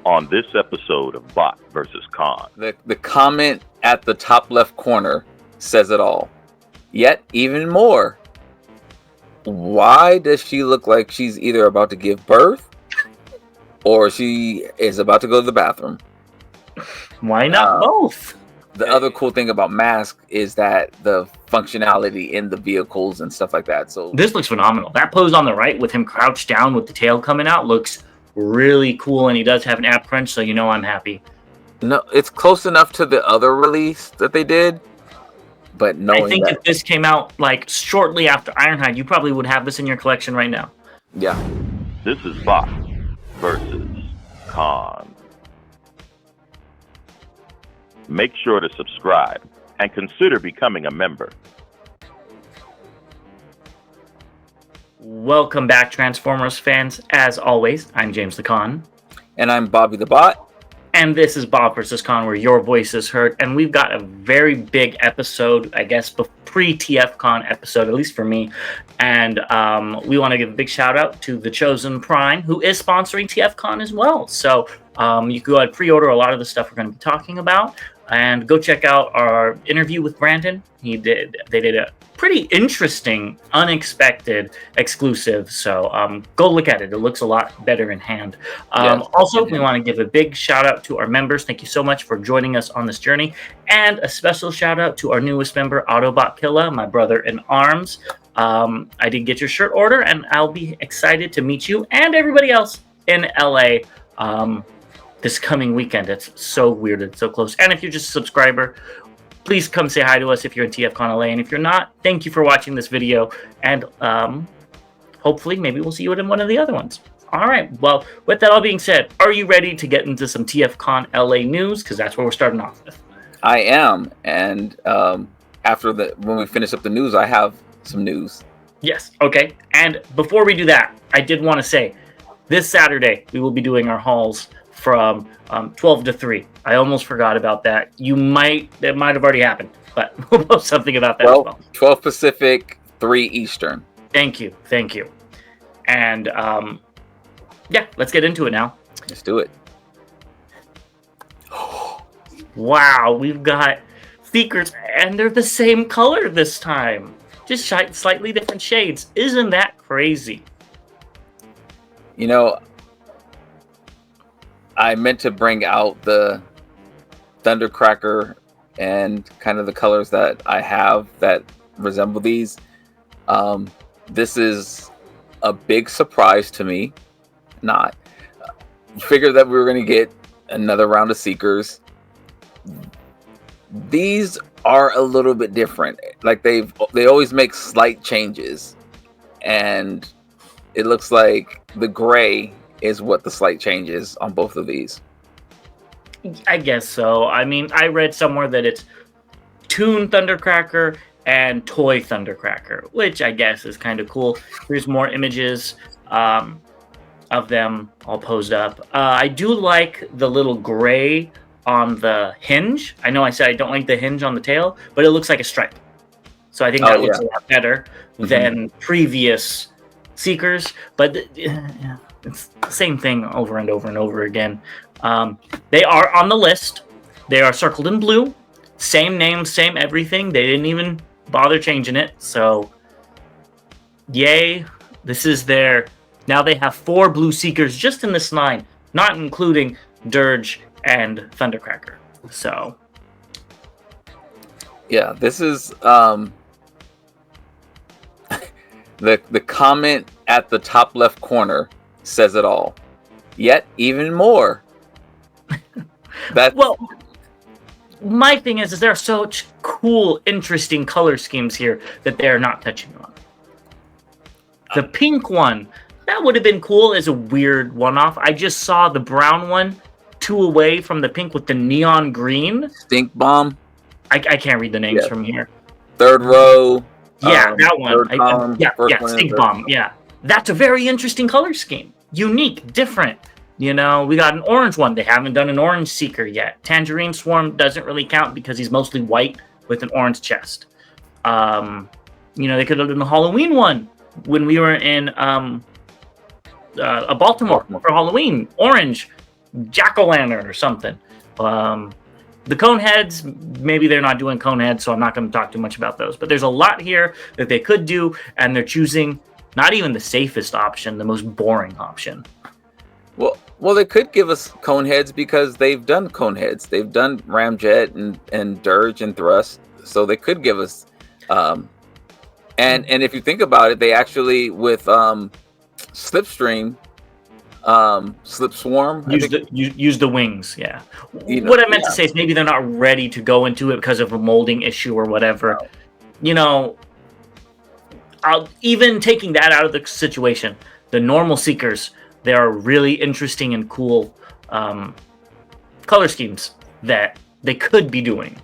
on this episode of Bot versus Con. The comment at the top left corner says it all. Yet, even more. Why does she look like she's either about to give birth or she is about to go to the bathroom? Why not both? The other cool thing about Mask is that the functionality in the vehicles and stuff like that. So this looks phenomenal. That pose on the right with him crouched down with the tail coming out looks really cool, and he does have an ab crunch, so you know I'm happy. No, it's close enough to the other release that they did, but I think if this came out like shortly after Ironhide, you probably would have this in your collection right now. Yeah. This is Bot versus Con. Make sure to subscribe and consider becoming a member. Welcome back, Transformers fans. As always, I'm James the Con. And I'm Bobby the Bot. And this is Bob vs. Con, where your voice is heard. And we've got a very big episode, I guess, pre-TFCon episode, at least for me. And we want to give a big shout out to The Chosen Prime, who is sponsoring TFCon as well. So you can go ahead and pre-order a lot of the stuff we're going to be talking about. And go check out our interview with Brandon. They did a pretty interesting, unexpected exclusive. So go look at it. It looks a lot better in hand. Also, we want to give a big shout out to our members. Thank you so much for joining us on this journey. And a special shout out to our newest member, Autobot Killa, my brother in arms. I did get your shirt order, and I'll be excited to meet you and everybody else in LA this coming weekend. It's so weird. It's so close. And if you're just a subscriber, please come say hi to us if you're in TFCon LA. And if you're not, thank you for watching this video. And hopefully, maybe we'll see you in one of the other ones. All right. Well, with that all being said, are you ready to get into some TFCon LA news? Because that's where we're starting off with. I am. And when we finish up the news, I have some news. Yes. Okay. And before we do that, I did want to say, this Saturday, we will be doing our hauls from 12 to 3. I almost forgot about that. That might have already happened, but we'll post something about that as well. 12 Pacific, 3 Eastern. Thank you. And yeah, let's get into it now. Let's do it. Wow, we've got Seekers, and they're the same color this time. Just slightly different shades. Isn't that crazy? You know, I meant to bring out the Thundercracker and kind of the colors that I have that resemble these. This is a big surprise to me. Figured that we were going to get another round of Seekers. These are a little bit different. Like they always make slight changes, and it looks like the gray is what the slight change is on both of these. I guess so. I mean, I read somewhere that it's Toon Thundercracker and Toy Thundercracker, which I guess is kind of cool. Here's more images of them all posed up. I do like the little gray on the hinge. I know I said I don't like the hinge on the tail, but it looks like a stripe. So I think that looks a lot better than previous Seekers. But it's the same thing over and over and over again. They are on the list. They are circled in blue. Same name, same everything. They didn't even bother changing it. So, yay. This is their... Now they have 4 blue Seekers just in this line, not including Dirge and Thundercracker. So... Yeah, this is... The comment at the top left corner says it all. Yet even more. Well, my thing is there are such cool, interesting color schemes here that they're not touching on. The pink one, that would have been cool as a weird one-off. I just saw the brown one 2 away from the pink with the neon green. Stink Bomb. I can't read the names from here. 3rd row. Yeah, that one. Stink Bomb. Row. Yeah. That's a very interesting color scheme. Unique, different. You know, we got an orange one. They haven't done an orange Seeker yet. Tangerine Swarm doesn't really count because he's mostly white with an orange chest. You know, they could have done the Halloween one when we were in Baltimore for Halloween. Orange jack-o'-lantern or something. The cone heads, maybe they're not doing cone heads, so I'm not going to talk too much about those. But there's a lot here that they could do, and they're choosing not even the safest option, the most boring option. Well, they could give us cone heads because they've done cone heads. They've done ramjet and dirge and thrust, so they could give us. And if you think about it, they actually with Slipstream. Slip Swarm. Use the wings. Yeah. What I meant to say is maybe they're not ready to go into it because of a molding issue or whatever. No. Even taking that out of the situation, the normal Seekers, there are really interesting and cool color schemes that they could be doing.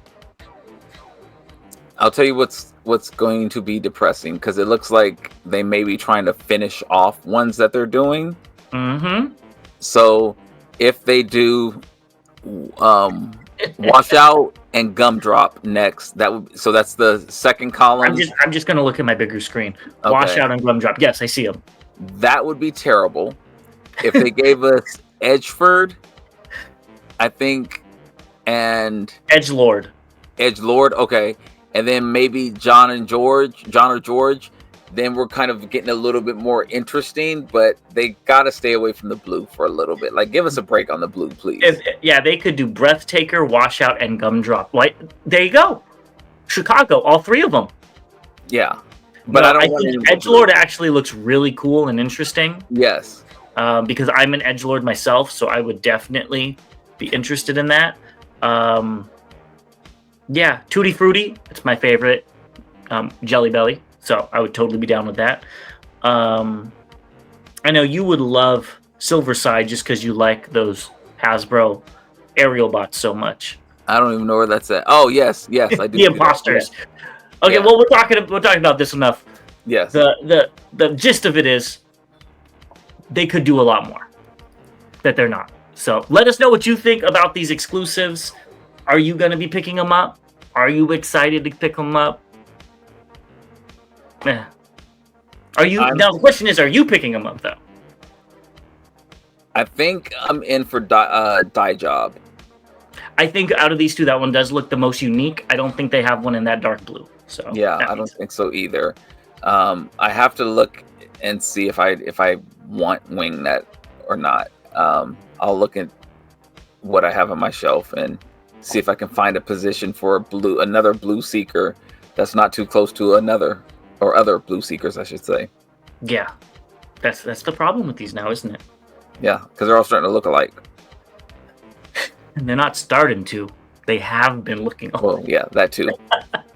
I'll tell you what's going to be depressing, because it looks like they may be trying to finish off ones that they're doing. Mm-hmm. So if they do washout and gumdrop next, that's the second column. I'm just gonna look at my bigger screen. Okay. Washout and gumdrop. Yes, I see them. That would be terrible. If they gave us Edgeford, I think, and Edgelord. Okay, and then maybe John or George. Then we're kind of getting a little bit more interesting, but they got to stay away from the blue for a little bit. Like, give us a break on the blue, please. They could do Breathtaker, Washout, and Gumdrop. Like, there you go. Chicago, all three of them. Yeah. But I think Edgelord actually looks really cool and interesting. Yes. Because I'm an Edgelord myself, so I would definitely be interested in that. Tutti Frutti, it's my favorite. Jelly Belly. So I would totally be down with that. I know you would love Silverside just because you like those Hasbro aerial bots so much. I don't even know where that's at. Oh, yes, I do. The imposters. Yeah. Okay, well we're talking about this enough. Yes. The gist of it is they could do a lot more that they're not. So let us know what you think about these exclusives. Are you going to be picking them up? Are you excited to pick them up? Now the question is, are you picking them up though? I think I'm in for Dye Job. I think out of these two, that one does look the most unique. I don't think they have one in that dark blue. So yeah, I don't think so either. I have to look and see if I want Wingnet or not. I'll look at what I have on my shelf and see if I can find a position for another blue Seeker that's not too close to another. Or other blue Seekers, I should say. Yeah, that's the problem with these now, isn't it? Yeah, because they're all starting to look alike. And they're not starting to. They have been looking alike. Well, yeah, that too.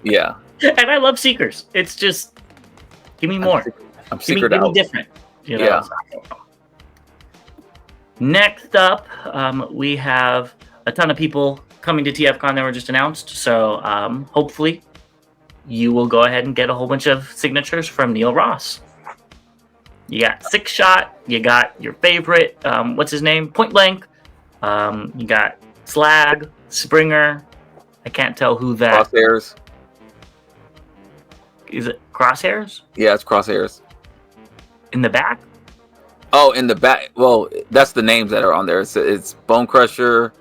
Yeah. And I love Seekers. It's just, give me more. I'm Seekered out. Give me different. Yeah. Next up, we have a ton of people coming to TFCon that were just announced. So hopefully you will go ahead and get a whole bunch of signatures from Neil Ross. You got Six Shot. You got your favorite, what's his name? Point Blank. You got Slag, Springer. I can't tell who that. Crosshairs. Is it Crosshairs? Yeah, it's Crosshairs. In the back? Oh, in the back. Well, that's the names that are on there. It's Bone Crusher.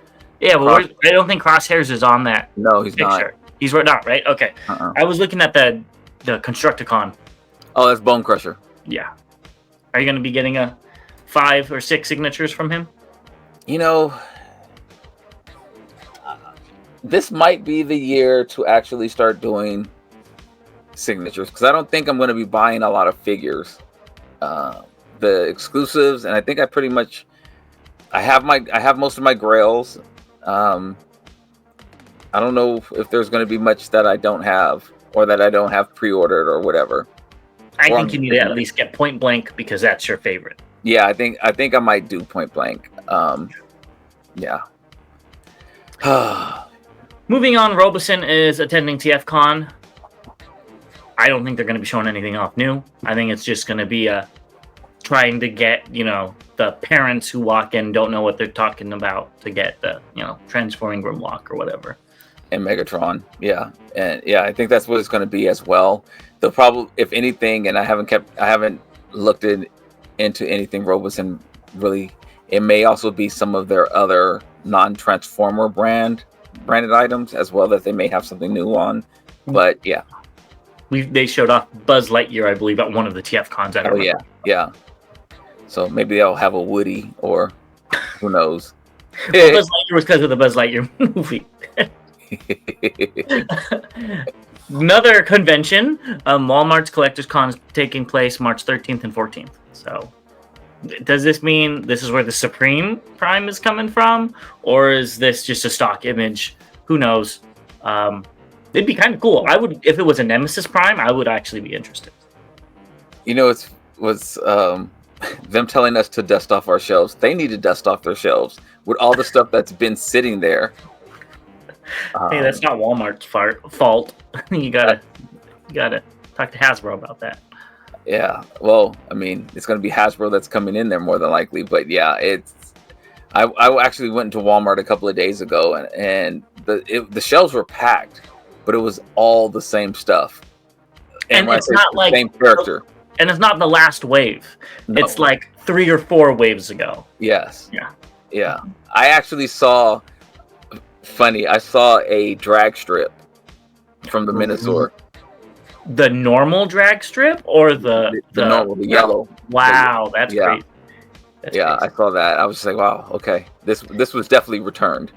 Yeah, well, I don't think Crosshairs is on that. No, he's picture. not. He's not, right? Okay. I was looking at the Constructicon. Oh, that's Bone Crusher. Yeah. Are you going to be getting 5 or 6 signatures from him? This might be the year to actually start doing signatures, because I don't think I'm going to be buying a lot of figures. The exclusives, and I think I have most of my grails. I don't know if there's going to be much that I don't have, or that I don't have pre-ordered or whatever. I think you need to at least get Point Blank because that's your favorite. Yeah, I think I might do Point Blank. Yeah. Moving on, Robeson is attending TFCon. I don't think they're going to be showing anything off new. I think it's just going to be trying to get, the parents who walk in don't know what they're talking about to get the, transforming Grimlock or whatever. And Megatron, yeah. And yeah, I think that's what it's going to be as well. The problem, if anything, and I haven't looked into anything Robeson really It may also be some of their other non-Transformer branded items as well that they may have something new on. But yeah, They showed off Buzz Lightyear, I believe, at one of the TFCons. oh yeah. So maybe they'll have a Woody, or who knows. Well, Buzz Lightyear was because of the Buzz Lightyear movie. Another convention, Walmart's Collectors Con is taking place March 13th and 14th. So, does this mean this is where the Supreme Prime is coming from, or is this just a stock image? Who knows? It'd be kind of cool. I would, if it was a Nemesis Prime, I would actually be interested. You know, it was them telling us to dust off our shelves. They need to dust off their shelves with all the stuff that's been sitting there. Hey, that's not Walmart's fault. you gotta talk to Hasbro about that. Yeah, well, I mean, it's going to be Hasbro that's coming in there more than likely. But yeah, I actually went into Walmart a couple of days ago, and the shelves were packed, but it was all the same stuff. And it's not like same character. And it's not the last wave. No. It's like 3 or 4 waves ago. Yes. Yeah. I actually saw. Funny, I saw a drag strip from the Minosaur. The normal drag strip, or the normal, the yellow. Wow, that's great. That's crazy. I saw that. I was just like, wow, okay, this was definitely returned.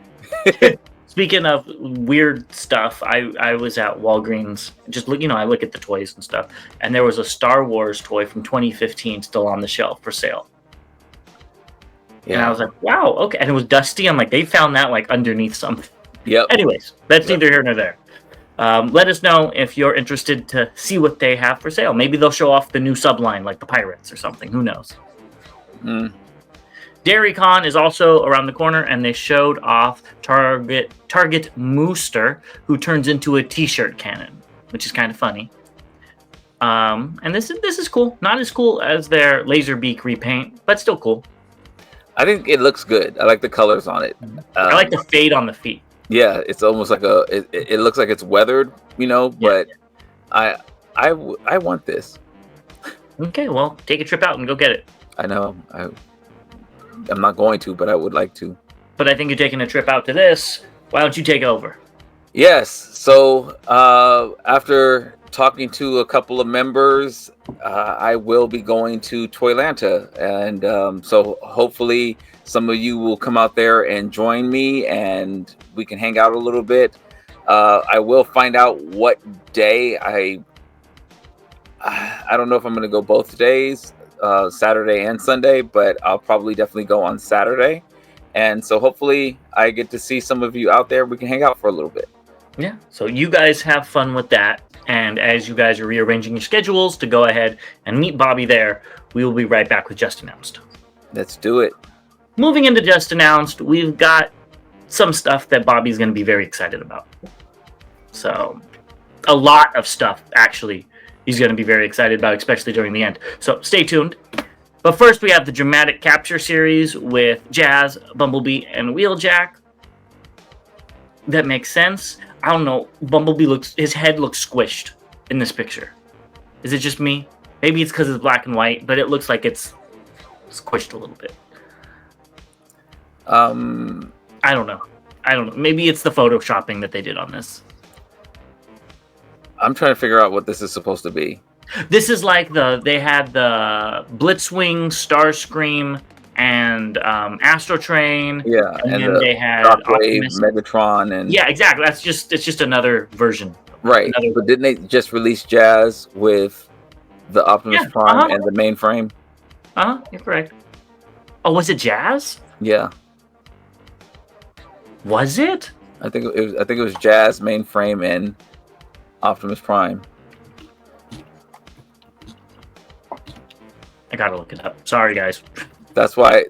Speaking of weird stuff, I was at Walgreens, just I look at the toys and stuff, and there was a Star Wars toy from 2015 still on the shelf for sale. Yeah. And I was like, wow, okay. And it was dusty. I'm like, they found that like underneath something. Yep. Anyways, that's neither here nor there. Let us know if you're interested to see what they have for sale. Maybe they'll show off the new subline, like the Pirates or something. Who knows? DairyCon is also around the corner, and they showed off Target Mooster, who turns into a T-shirt cannon, which is kind of funny. And this is cool. Not as cool as their Laserbeak repaint, but still cool. I think it looks good. I like the colors on it. I like the fade on the feet. Yeah, it's almost like it looks like it's weathered, but I want this. Okay, well, take a trip out and go get it. I know. I'm not going to, but I would like to. But I think you're taking a trip out to this. Why don't you take over? Yes. So after talking to a couple of members, I will be going to Toylanta, and so hopefully some of you will come out there and join me, and we can hang out a little bit. I will find out what day. I don't know if I'm going to go both days, Saturday and Sunday, but I'll probably definitely go on Saturday, and so hopefully I get to see some of you out there. We can hang out for a little bit. Yeah, so you guys have fun with that. And as you guys are rearranging your schedules to go ahead and meet Bobby there, we will be right back with Just Announced. Let's do it. Moving into Just Announced, we've got some stuff that Bobby's going to be very excited about. So, a lot of stuff, actually, he's going to be very excited about, especially during the end. So, stay tuned. But first, we have the Dramatic Capture series with Jazz, Bumblebee, and Wheeljack. That makes sense. I don't know. Bumblebee his head looks squished in this picture. Is it just me? Maybe it's because it's black and white, but it looks like it's squished a little bit. I don't know. Maybe it's the photoshopping that they did on this. I'm trying to figure out what this is supposed to be. This is like they had the Blitzwing, Starscream, and Astro Train. Yeah, and then they had Optimus, Megatron, and yeah, exactly. It's just another version. Right, but didn't they just release Jazz with the Optimus Prime and the mainframe? You're correct. Oh, was it Jazz? Yeah. Was it? I think it was Jazz, mainframe, and Optimus Prime. I gotta look it up. Sorry, guys. That's why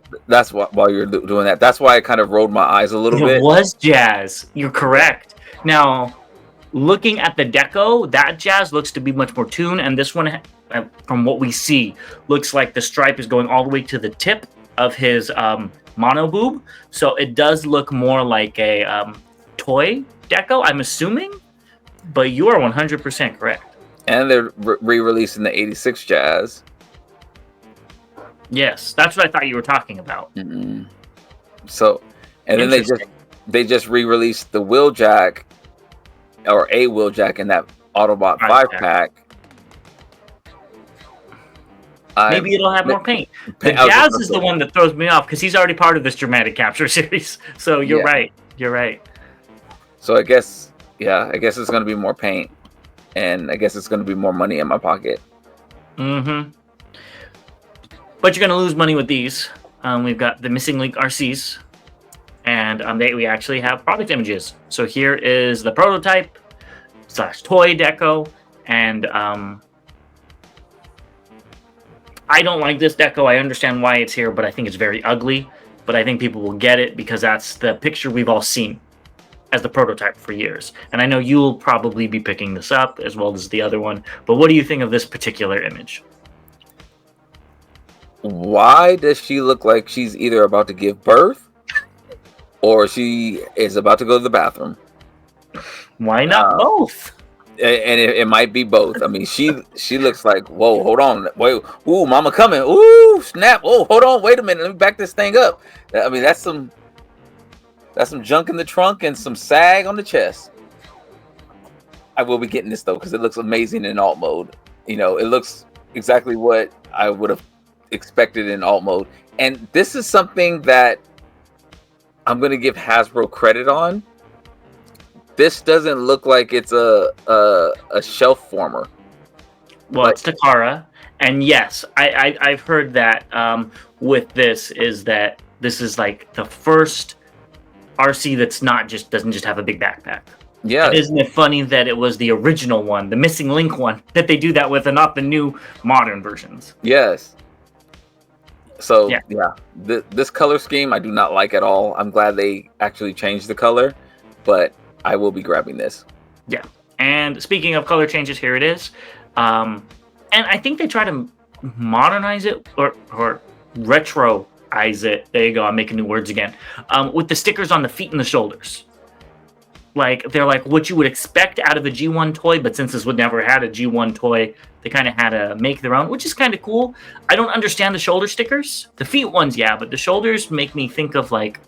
while you're doing that, that's why I kind of rolled my eyes a little bit. It was Jazz. You're correct. Now, looking at the deco, that Jazz looks to be much more tuned, and this one, from what we see, looks like the stripe is going all the way to the tip of his mono boob. So it does look more like a toy deco, I'm assuming, but you are 100% correct. And they're re-releasing the 86 Jazz. Yes, that's what I thought you were talking about. Mm-mm. So, and then they just re-released the Wheeljack, or a Wheeljack in that Autobot 5-pack. Maybe it'll have more paint. The Jazz is the one that throws me off because he's already part of this dramatic capture series. So you're right. You're right. So I guess it's going to be more paint, and I guess it's going to be more money in my pocket. Mm-hmm. But you're going to lose money with these. We've got the Missing Link Arcees, and we actually have product images. So here is the prototype / toy deco, and I don't like this deco. I understand why it's here, but I think it's very ugly. But I think people will get it because that's the picture we've all seen as the prototype for years. And I know you'll probably be picking this up as well as the other one. But what do you think of this particular image? Why does she look like she's either about to give birth or she is about to go to the bathroom? Why not both? And it might be both. I mean, she looks like, whoa, hold on, wait, ooh, mama coming, ooh, snap, oh, hold on, wait a minute, let me back this thing up. I mean, that's some junk in the trunk and some sag on the chest. I will be getting this though because it looks amazing in alt mode. You know, it looks exactly what I would have expected in alt mode, and this is something that I'm going to give Hasbro credit on. This doesn't look like it's a shelf former. Well, it's Takara, and yes, I've heard that with this is that this is like the first Arcee that's doesn't just have a big backpack. Yeah, and isn't it funny that it was the original one, the Missing Link one, that they do that with, and not the new modern versions? Yes. So yeah, this color scheme I do not like at all. I'm glad they actually changed the color, but I will be grabbing this. Yeah. And speaking of color changes, here it is. And I think they try to modernize it or retroize it. There you go. I'm making new words again. With the stickers on the feet and the shoulders. Like, they're like what you would expect out of a G1 toy, but since this would never had a G1 toy, they kind of had to make their own, which is kind of cool. I don't understand the shoulder stickers. The feet ones, yeah, but the shoulders make me think of, like,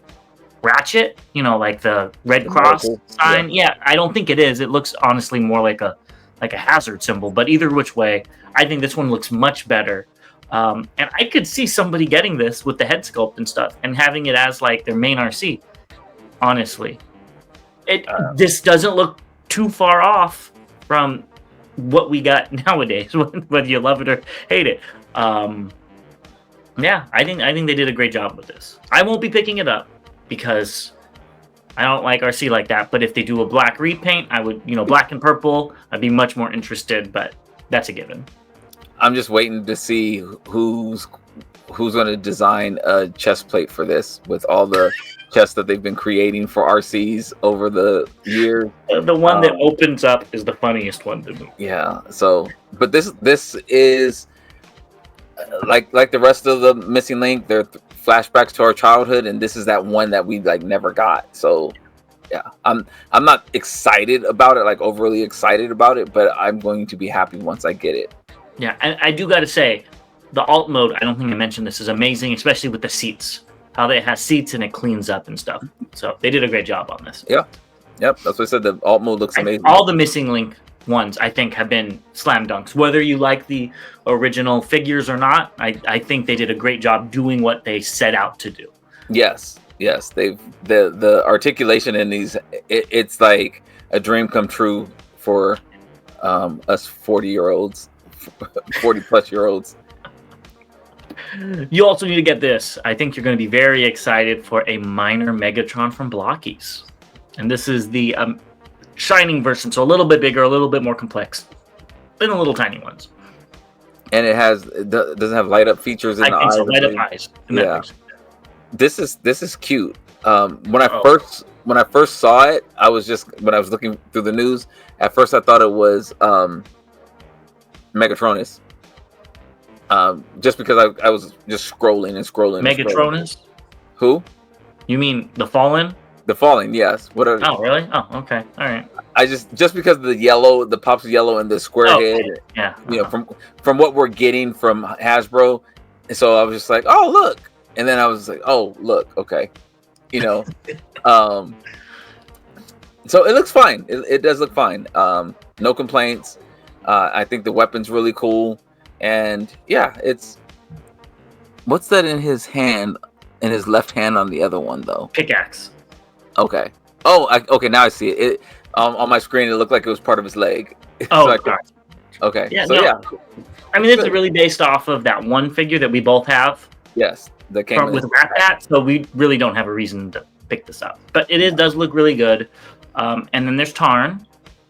Ratchet, you know, like the Red Cross sign. Yeah, I don't think it is. It looks honestly more like a hazard symbol, but either which way, I think this one looks much better. And I could see somebody getting this with the head sculpt and stuff and having it as like their main Arcee. Honestly, this doesn't look too far off from what we got nowadays, whether you love it or hate it. Yeah, I think they did a great job with this. I won't be picking it up because I don't like Arcee like that. But if they do a black repaint, I would, black and purple, I'd be much more interested. But that's a given. I'm just waiting to see who's going to design a chest plate for this with all the chests that they've been creating for Arcees over the years. The one that opens up is the funniest one to me. Yeah. So, but this is like the rest of the Missing Link. They're flashbacks to our childhood, and this is that one that we like never got. So, yeah, I'm not excited about it, like overly excited about it, but I'm going to be happy once I get it. Yeah, and I do got to say, the alt mode, I don't think I mentioned this, is amazing, especially with the seats. How it has seats and it cleans up and stuff. So they did a great job on this. Yeah. Yep. That's what I said. The alt mode looks amazing. All the Missing Link ones, I think, have been slam dunks. Whether you like the original figures or not, I think they did a great job doing what they set out to do. Yes. They've the articulation in these, it's like a dream come true for us 40-year-olds, 40-plus-year-olds. You also need to get this. I think you're going to be very excited for a minor Megatron from Blokees. And this is the Shining version, so a little bit bigger, a little bit more complex than the little tiny ones. And it doesn't have light up features in the eyes. So, light up eyes. Yeah. This is cute. When I first saw it, when I was looking through the news, at first I thought it was Megatronus. Just because I was just scrolling. Megatronus? Who? You mean the Fallen? The Fallen, yes. Oh, really? Oh, okay. All right. I just because of the pops of yellow and the square head. Yeah. From what we're getting from Hasbro, so I was just like, oh look, and then I was like, oh look, okay, you know. So it looks fine. It does look fine. No complaints. I think the weapon's really cool, and yeah, it's. What's that in his hand? In his left hand on the other one though. Pickaxe. Okay. Oh, okay. Now I see it. On my screen, it looked like it was part of his leg. Oh, so God. Okay. Yeah, so no. yeah. I mean, it's really based off of that one figure that we both have. Yes. That came with Rat Pat, so we really don't have a reason to pick this up. But does look really good. And then there's Tarn,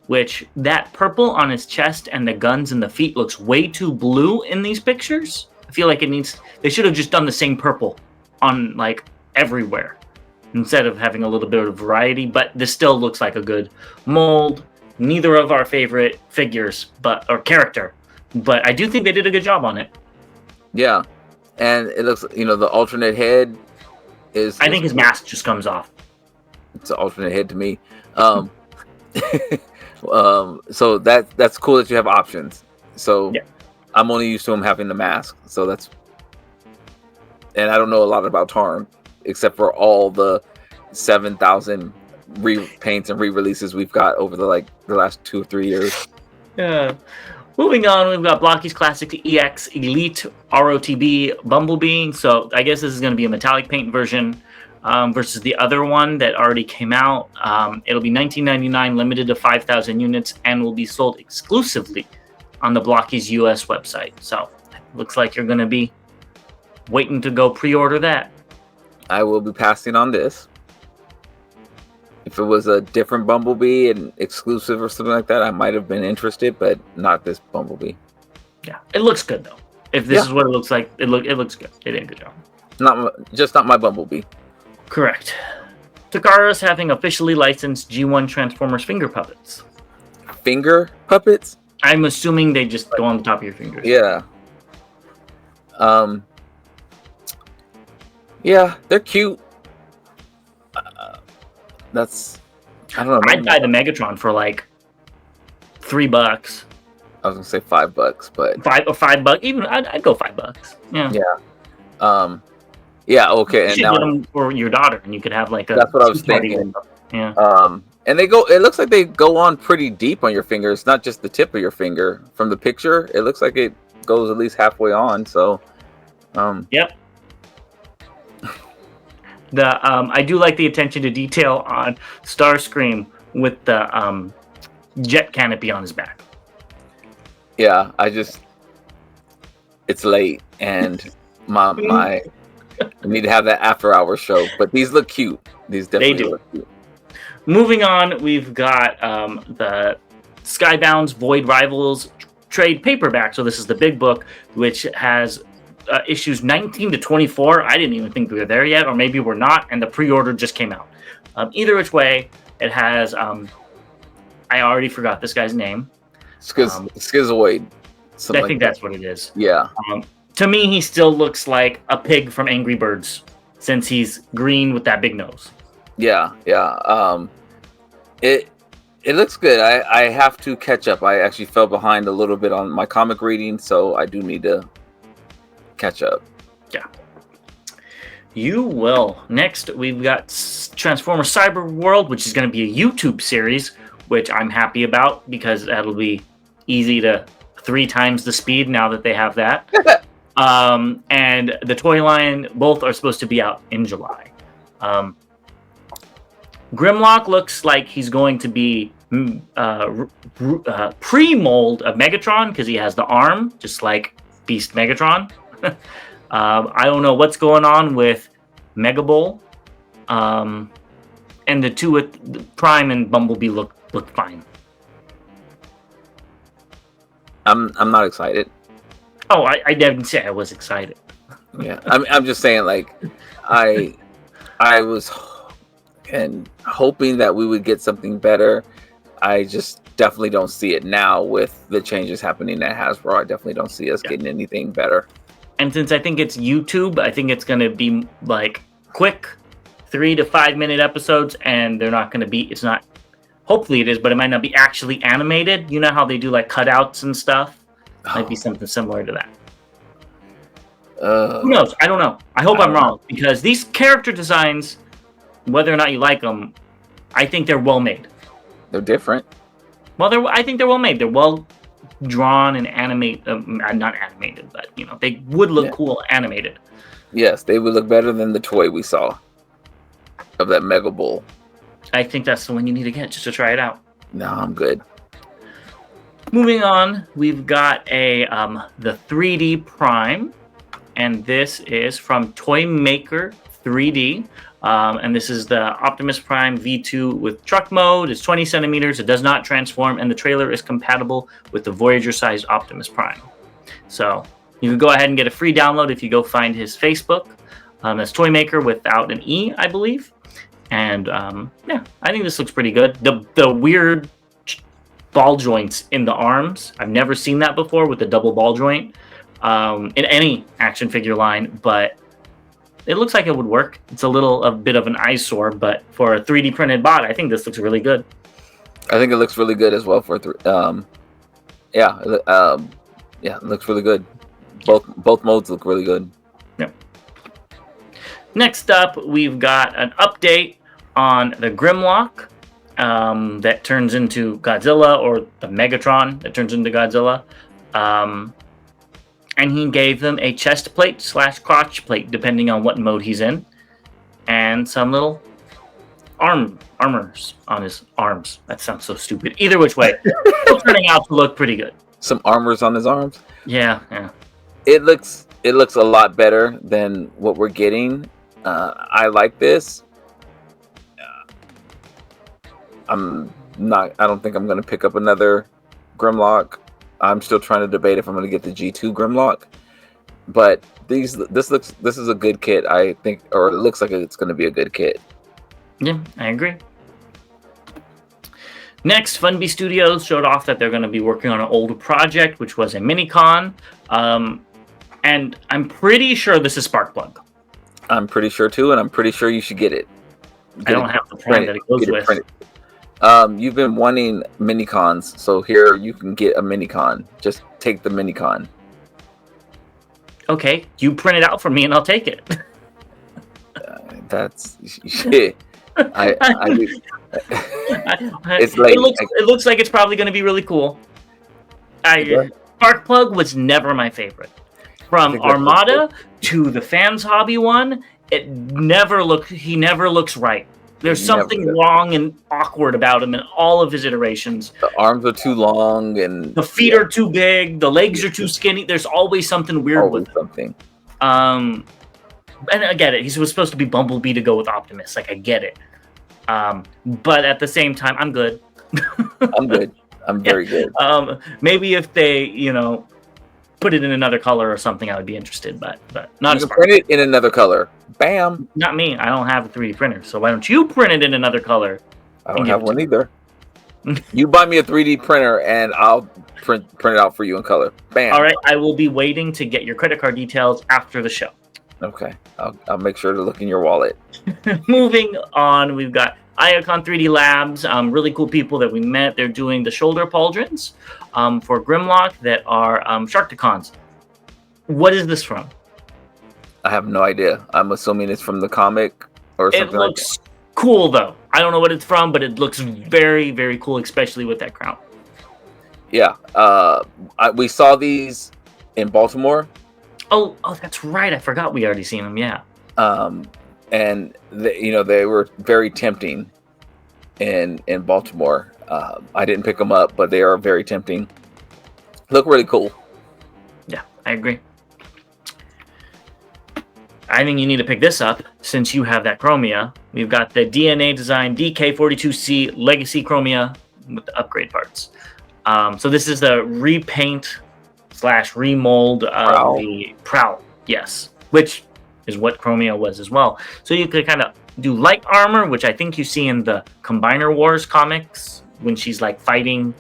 which that purple on his chest and the guns and the feet looks way too blue in these pictures. I feel like they should have just done the same purple on like everywhere instead of having a little bit of variety. But this still looks like a good mold. Neither of our favorite figures, or character, but I do think they did a good job on it. Yeah, and it looks, the alternate head is. I think his mask just comes off. It's an alternate head to me. So that's cool that you have options. So yeah. I'm only used to him having the mask, so that's. And I don't know a lot about Tarn, except for all the 7,000 repaints and re-releases we've got over the last 2 or 3 years. Yeah. Moving on, we've got Blokees Classic EX Elite ROTB Bumblebee. So I guess this is going to be a metallic paint version versus the other one that already came out. It'll be $19.99, limited to 5,000 units, and will be sold exclusively on the Blokees US website. So looks like you're going to be waiting to go pre-order that. I will be passing on this. If it was a different Bumblebee and exclusive or something like that, I might have been interested, but not this Bumblebee. Yeah, it looks good though. If this is what it looks like, it looks good. They did a good job. Not my Bumblebee. Correct. Takara's having officially licensed G1 Transformers finger puppets. Finger puppets? I'm assuming they just go on the top of your fingers. Yeah. Yeah, they're cute. I don't know. I'd buy the Megatron for like $3. I was gonna say $5, but $5. Even I'd go $5. Yeah. Yeah. Yeah. Okay. You should get them for your daughter, and you could have like a. That's what I was thinking. Yeah. And they go. It looks like they go on pretty deep on your finger. It's not just the tip of your finger. From the picture, it looks like it goes at least halfway on. So. Yep. I do like the attention to detail on Starscream with the jet canopy on his back. Yeah, it's late and I need to have that after hours show, but these look cute. These definitely look cute. Moving on, we've got the Skybound's Void Rivals trade paperback. So this is the big book, which has issues 19 to 24. I didn't even think we were there yet, or maybe we're not, and the pre-order just came out. Either which way, it has I already forgot this guy's name. Schizoid. I think that's what it is. Yeah. To me, he still looks like a pig from Angry Birds, since he's green with that big nose. Yeah. It looks good. I have to catch up. I actually fell behind a little bit on my comic reading, so I do need to catch up. Yeah. You will. Next, we've got Transformers Cyber World, which is going to be a YouTube series, which I'm happy about because that'll be easy to 3 times the speed now that they have that. And the toy line, both are supposed to be out in July. Grimlock looks like he's going to be pre-mold of Megatron because he has the arm, just like Beast Megatron. I don't know what's going on with Megabull. And the two with Prime and Bumblebee look fine. I'm not excited. Oh, I didn't say I was excited. Yeah, I'm just saying, like, I was hoping that we would get something better. I just definitely don't see it now with the changes happening at Hasbro. I definitely don't see us getting anything better. And since I think it's YouTube, I think it's going to be like quick 3 to 5 minute episodes, and they're not going to be. It's not. Hopefully it is, but it might not be actually animated. You know how they do like cutouts and stuff. Might be something similar to that. Who knows? I don't know. I hope I'm wrong because these character designs, whether or not you like them, I think they're well made. They're different. Well, I think they're well made. They're well drawn and not animated, but they would look cool animated. Yes, they would look better than the toy we saw of that Mega Bull. I think that's the one you need to get just to try it out. No, I'm good. Moving on, we've got the 3D Prime, and this is from Toy Maker 3D. And this is the Optimus Prime V2 with truck mode. It's 20 centimeters. It does not transform, and the trailer is compatible with the Voyager-sized Optimus Prime. So you can go ahead and get a free download if you go find his Facebook. That's Toy Maker without an E, I believe. And yeah, I think this looks pretty good. The weird ball joints in the arms, I've never seen that before with the double ball joint in any action figure line, but it looks like it would work. It's a bit of an eyesore, but for a 3D printed bot, I think this looks really good. I think it looks really good as well for it looks really good. Both modes look really good. Yep. Next up, we've got an update on the Grimlock that turns into Godzilla, or the Megatron that turns into Godzilla. And he gave them a chest plate / crotch plate, depending on what mode he's in, and some little armors on his arms. That sounds so stupid. Either which way, it's turning out to look pretty good. Some armors on his arms. Yeah. It looks a lot better than what we're getting. I like this. I don't think I'm going to pick up another Grimlock. I'm still trying to debate if I'm going to get the G2 Grimlock, but this is a good kit, I think, or it looks like it's going to be a good kit. Yeah, I agree. Next, funbie Studios showed off that they're going to be working on an old project, which was a Minicon, and I'm pretty sure this is Sparkplug. I'm pretty sure too, and I'm pretty sure you should get it. I don't have the print that it goes with. You've been wanting Minicons, so here you can get a Minicon. Just take the Minicon. Okay, you print it out for me and I'll take it. That's shit. It's late. It looks like it's probably going to be really cool. Sparkplug was never my favorite. From Armada to the Fans Hobby one, he never looks right. There's something wrong and awkward about him in all of his iterations. The arms are too long, and the feet are too big. The legs are too skinny. There's always something weird with him. And I get it. He was supposed to be Bumblebee to go with Optimus. Like, I get it. But at the same time, I'm good. I'm good. I'm very good. Maybe if they, put it in another color or something, I would be interested. But not. You can print it in another color. Bam. Not me. I don't have a 3D printer. So why don't you print it in another color? I don't have one either. You buy me a 3D printer and I'll print it out for you in color. Bam. All right. I will be waiting to get your credit card details after the show. Okay. I'll make sure to look in your wallet. Moving on, we've got Iacon 3D Labs. Really cool people that we met. They're doing the shoulder pauldrons for Grimlock that are Constructicons. What is this from? I have no idea. I'm assuming it's from the comic or something. It looks cool, though. I don't know what it's from, but it looks very, very cool, especially with that crown. Yeah. We saw these in Baltimore. Oh, that's right. I forgot we already seen them. Yeah. And they were very tempting in Baltimore. I didn't pick them up, but they are very tempting. Look really cool. Yeah, I agree. I think you need to pick this up since you have that Chromia. We've got the DNA Design DK42C Legacy Chromia with the upgrade parts. So this is the repaint / remold of the Prowl. Yes, which is what Chromia was as well. So you could kind of do light armor, which I think you see in the Combiner Wars comics when she's like fighting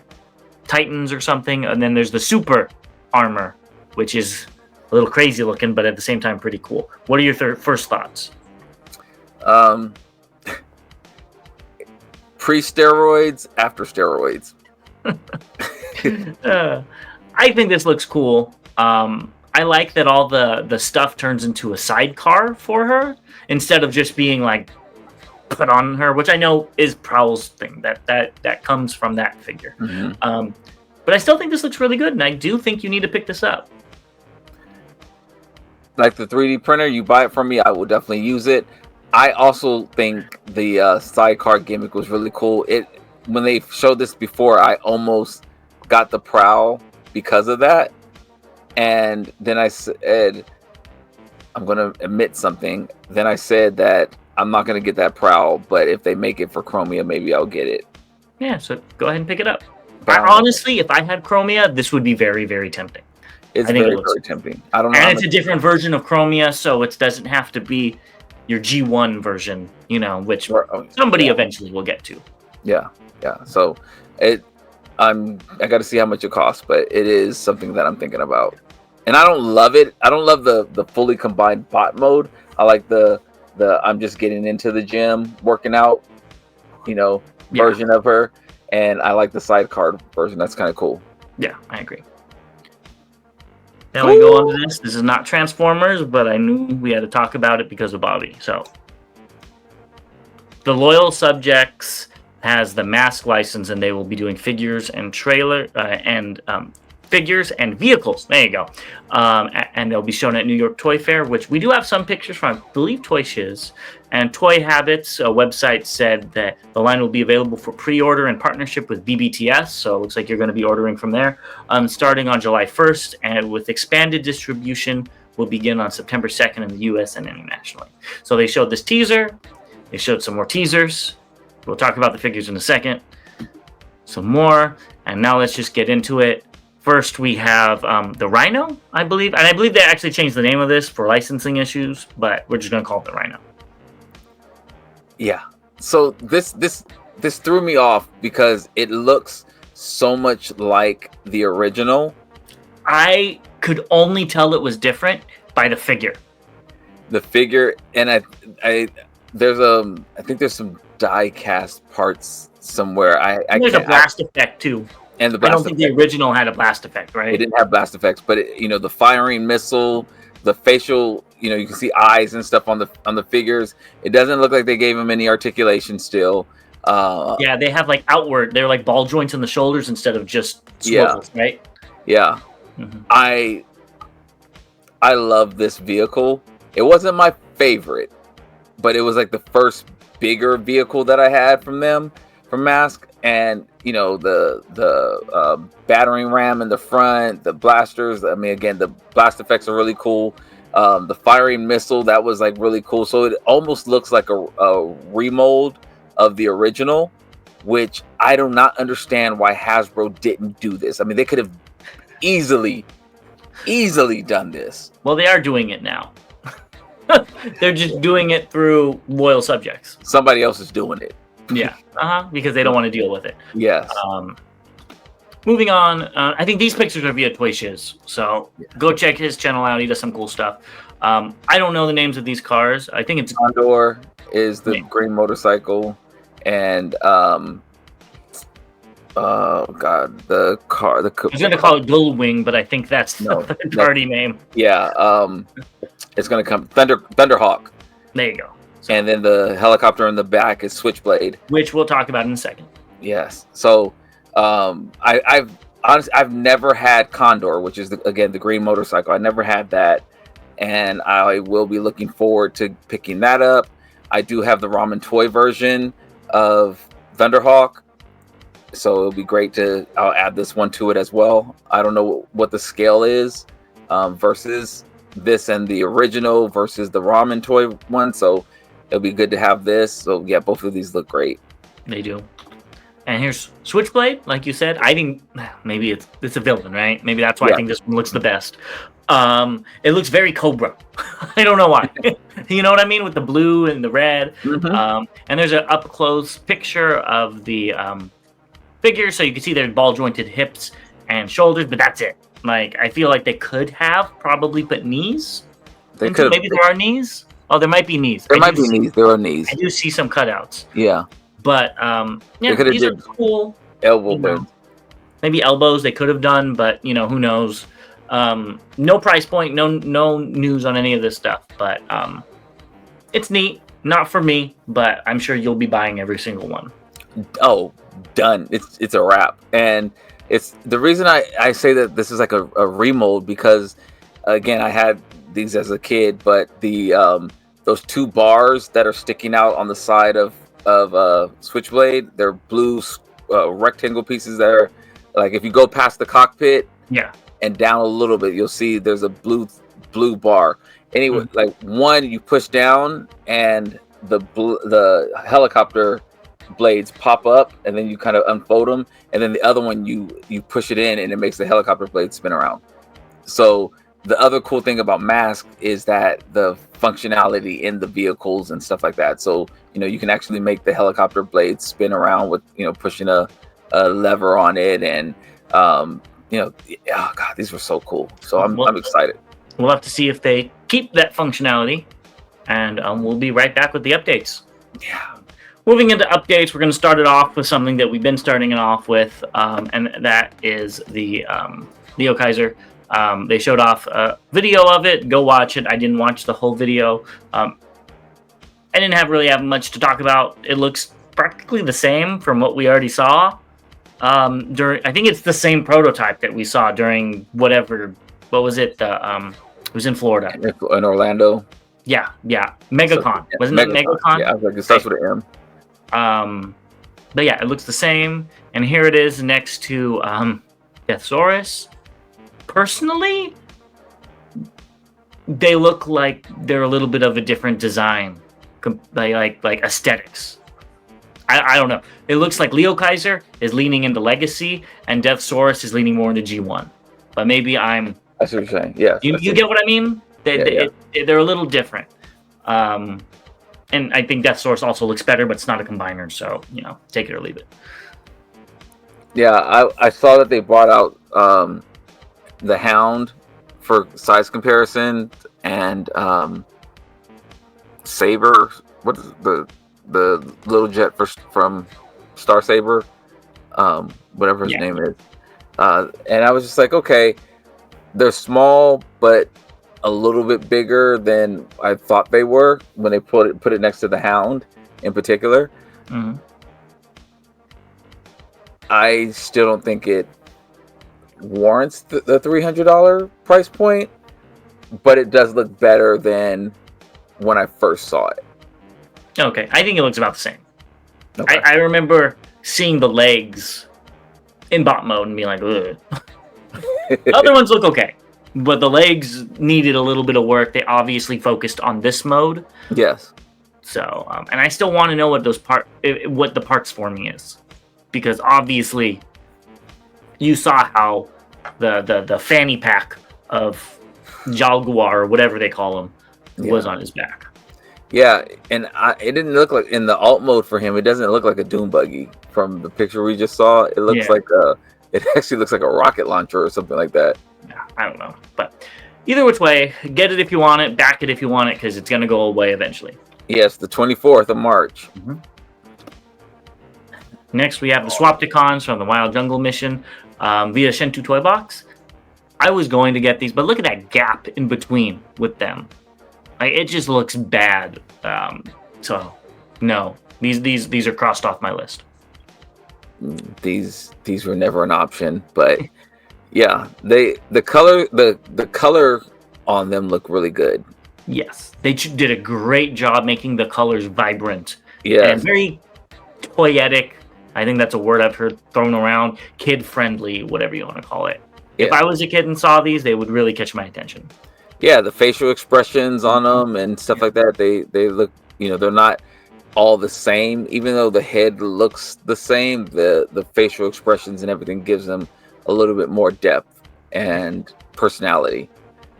Titans or something. And then there's the super armor, which is a little crazy looking, but at the same time pretty cool. What are your first thoughts? Pre-steroids, after steroids. I think this looks cool. I I like that all the stuff turns into a sidecar for her instead of just being like put on her, which I know is Prowl's thing. That comes from that figure. Mm-hmm. But I still think this looks really good, and I do think you need to pick this up. Like the 3D printer, you buy it from me, I will definitely use it. I also think the sidecar gimmick was really cool. When they showed this before, I almost got the Prowl because of that. And then I said, I'm going to admit something. Then I said that I'm not going to get that Prowl, but if they make it for Chromia, maybe I'll get it. Yeah, so go ahead and pick it up. Honestly, if I had Chromia, this would be very, very tempting. It's very tempting. I don't know. And it's a different version of Chromia, so it doesn't have to be your G1 version, which somebody eventually will get to. Yeah. So I got to see how much it costs, but it is something that I'm thinking about. And I don't love it. I don't love the fully combined bot mode. I like the I'm just getting into the gym, working out, version of her. And I like the sidecar version. That's kind of cool. Yeah, I agree. Now we go on to this. This is not Transformers, but I knew we had to talk about it because of Bobby. So, the Loyal Subjects has the mask license, and they will be doing figures and figures and vehicles. There you go. And they'll be shown at New York Toy Fair, which we do have some pictures from, I believe, Toy Shiz. And Toy Habits, a website, said that the line will be available for pre-order in partnership with BBTS. So it looks like you're going to be ordering from there starting on July 1st. And with expanded distribution, will begin on September 2nd in the US and internationally. So they showed this teaser. They showed some more teasers. We'll talk about the figures in a second. Some more. And now let's just get into it. First, we have the Rhino, I believe. And I believe they actually changed the name of this for licensing issues, but we're just going to call it the Rhino. Yeah. So this threw me off because it looks so much like the original. I could only tell it was different by the figure. The figure, and I think there's some die cast parts somewhere. There's a blast effect too. And I don't think the original had a blast effect, right? It didn't have blast effects, but the firing missile, the facial, you can see eyes and stuff on the figures. It doesn't look like they gave them any articulation still. Yeah, they have like outward. They're like ball joints in the shoulders instead of just swivels, right? Yeah. Mm-hmm. I love this vehicle. It wasn't my favorite, but it was like the first bigger vehicle that I had from Mask. And the battering ram in the front, the blasters. I mean, again, the blast effects are really cool. The firing missile, that was like really cool. So it almost looks like a remold of the original, which I do not understand why Hasbro didn't do this. I mean, they could have easily done this. Well, they are doing it now. They're just doing it through Loyal Subjects. Somebody else is doing it. Yeah, because they don't want to deal with it. Yes. Moving on, I think these pictures are via Toy Shiz, so go check his channel out. He does some cool stuff. I don't know the names of these cars. I think it's Condor is the green motorcycle, and oh god, the car. I was going to call it Gullwing, but I think that's the party name. Yeah, it's going to come Thunderhawk. There you go. So, and then the helicopter in the back is Switchblade, which we'll talk about in a second. Yes. So I've never had Condor, which is the green motorcycle. I never had that, and I will be looking forward to picking that up. I do have the ramen toy version of Thunderhawk, so it'll be great I'll add this one to it as well. I don't know what the scale is versus this and the original versus the ramen toy one, so it'll be good to have this. So yeah, both of these look great. They do. And here's Switchblade, like you said. I think maybe it's a villain, right? Maybe that's why I think this one looks the best. It looks very Cobra. I don't know why. You know what I mean? With the blue and the red. Mm-hmm. And there's an up close picture of the figure, so you can see their ball jointed hips and shoulders, but that's it. Like, I feel like they could have probably put knees. Maybe there are knees. Oh, there might be knees. There might be knees. There are knees. I do see some cutouts. Yeah. But these are cool. Elbow burns. Maybe elbows they could have done, but who knows? No price point, no news on any of this stuff, but it's neat. Not for me, but I'm sure you'll be buying every single one. Oh, done. It's a wrap. And it's the reason I say that this is like a remold, because again, I had these as a kid, but the those two bars that are sticking out on the side of Switchblade, they're blue rectangle pieces that are like, if you go past the cockpit and down a little bit, you'll see there's a blue bar. Anyway, like one you push down and the helicopter blades pop up, and then you kind of unfold them, and then the other one you push it in and it makes the helicopter blade spin around. So the other cool thing about Mask is that the functionality in the vehicles and stuff like that. So you can actually make the helicopter blade spin around with pushing a lever on it, and oh god, these were so cool. So I'm excited. We'll have to see if they keep that functionality, and we'll be right back with the updates. Yeah. Moving into updates, we're going to start it off with something that we've been starting it off with, and that is the Kaiser. They showed off a video of it. Go watch it. I didn't watch the whole video. I didn't really have much to talk about. It looks practically the same from what we already saw. I think it's the same prototype that we saw during whatever. What was it? It was in Florida. In Orlando. Yeah. MegaCon. Wasn't it MegaCon? Yeah, I was like, it starts with an M. But yeah, it looks the same. And here it is next to Deathsaurus. Personally, they look like they're a little bit of a different design, like aesthetics. I don't know. It looks like Leo Kaiser is leaning into Legacy, and Deathsaurus is leaning more into G1. But maybe I see what you're saying. Yeah, you get what I mean? They're a little different. And I think Deathsaurus also looks better, but it's not a combiner, so take it or leave it. Yeah, I saw that they brought out the Hound for size comparison, and Saber. What is the little jet from Star Saber? Whatever his name is. And I was just like, okay, they're small, but a little bit bigger than I thought they were when they put it next to the Hound in particular. Mm-hmm. I still don't think it warrants the $300 price point, but it does look better than when I first saw it. Okay, I think it looks about the same. Okay. I remember seeing the legs in bot mode and being like, ugh. Other ones look okay, but the legs needed a little bit of work. They obviously focused on this mode. Yes. So, and I still want to know what what the parts forming is, because obviously you saw how the fanny pack of Jaguar or whatever they call him was on his back. Yeah, and it didn't look like, in the alt mode for him, it doesn't look like a Doom buggy from the picture we just saw. It looks like it actually looks like a rocket launcher or something like that. Yeah, I don't know, but either which way, get it if you want it, back it if you want it, because it's going to go away eventually. Yes, the 24th of March. Mm-hmm. Next, we have the Swapticons from the Wild Jungle mission via Shentu Toy Box. I was going to get these, but look at that gap in between with them. Like, it just looks bad. So, no, these are crossed off my list. These were never an option, but yeah, the color on them look really good. Yes, they did a great job making the colors vibrant. Yeah, and very toyetic. I think that's a word I've heard thrown around. Kid friendly, whatever you want to call it. Yeah. If I was a kid and saw these, they would really catch my attention. Yeah, the facial expressions on them and stuff like that, they look, they're not all the same. Even though the head looks the same, the facial expressions and everything gives them a little bit more depth and personality.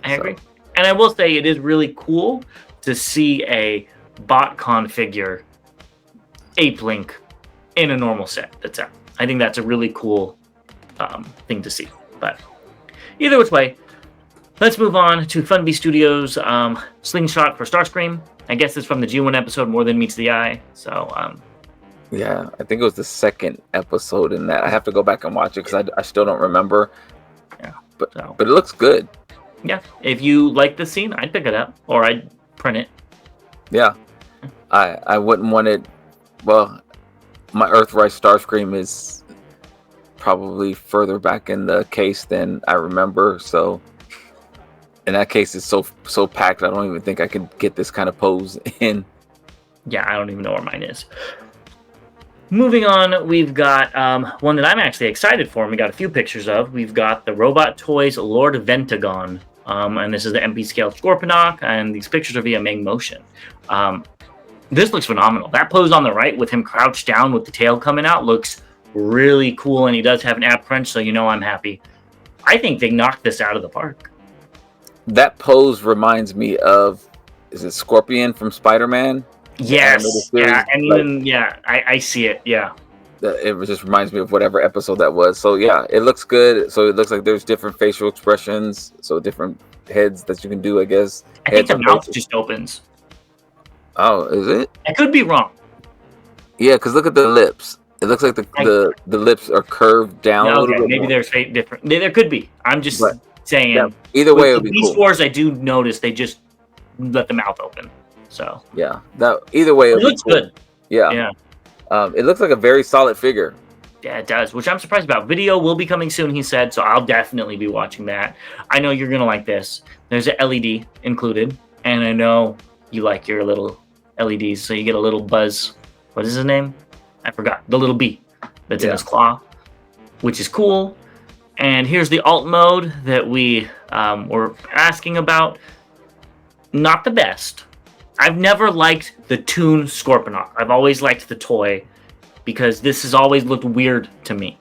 I agree. And I will say it is really cool to see a BotCon figure Ape Link in a normal set that's out. I think that's a really cool thing to see. But either which way, let's move on to funbie Studios Slingshot for Starscream. I guess it's from the G1 episode, More Than Meets the Eye. So yeah, I think it was the second episode in that. I have to go back and watch it because I still don't remember. Yeah, But So it looks good. yeah, if you like the scene, I'd pick it up or I'd print it. Yeah, I wouldn't want it. Well, my Earthrise Starscream is probably further back in the case than I remember. So, in that case, it's so packed. I don't even think I could get this kind of pose in. Yeah, I don't even know where mine is. Moving on, we've got one that I'm actually excited for, and we got a few pictures of. We've got the Robot Toys Lord Ventagon, and this is the MP scale Scorponok, and these pictures are via Ming Motion. This looks phenomenal. That pose on the right with him crouched down with the tail coming out looks really cool, and he does have an ab crunch, so you know I'm happy. I think they knocked this out of the park. That pose reminds me of, is it Scorpion from Spider-Man? Yes, yeah, and even I see it. Yeah, it just reminds me of whatever episode that was. So yeah, it looks good. So it looks like there's different facial expressions, so different heads that you can do, I guess. I think the mouth just opens. Oh, is it? I could be wrong. Yeah, because look at the lips. It looks like the lips are curved down a little bit. Maybe there's different. There could be. I'm just saying. Yeah, either way, it would be Beast cool. Wars, I do notice they just let the mouth open. So yeah, that either way, it looks cool. good. Yeah. It looks like a very solid figure. Yeah, it does, which I'm surprised about. Video will be coming soon, he said, so I'll definitely be watching that. I know you're gonna like this. There's an LED included, and I know you like your little LEDs, so you get a little buzz. What is his name? I forgot. The little bee that's in his claw, which is cool. And here's the alt mode that we were asking about. Not the best. I've never liked the Toon Scorponok. I've always liked the toy because this has always looked weird to me.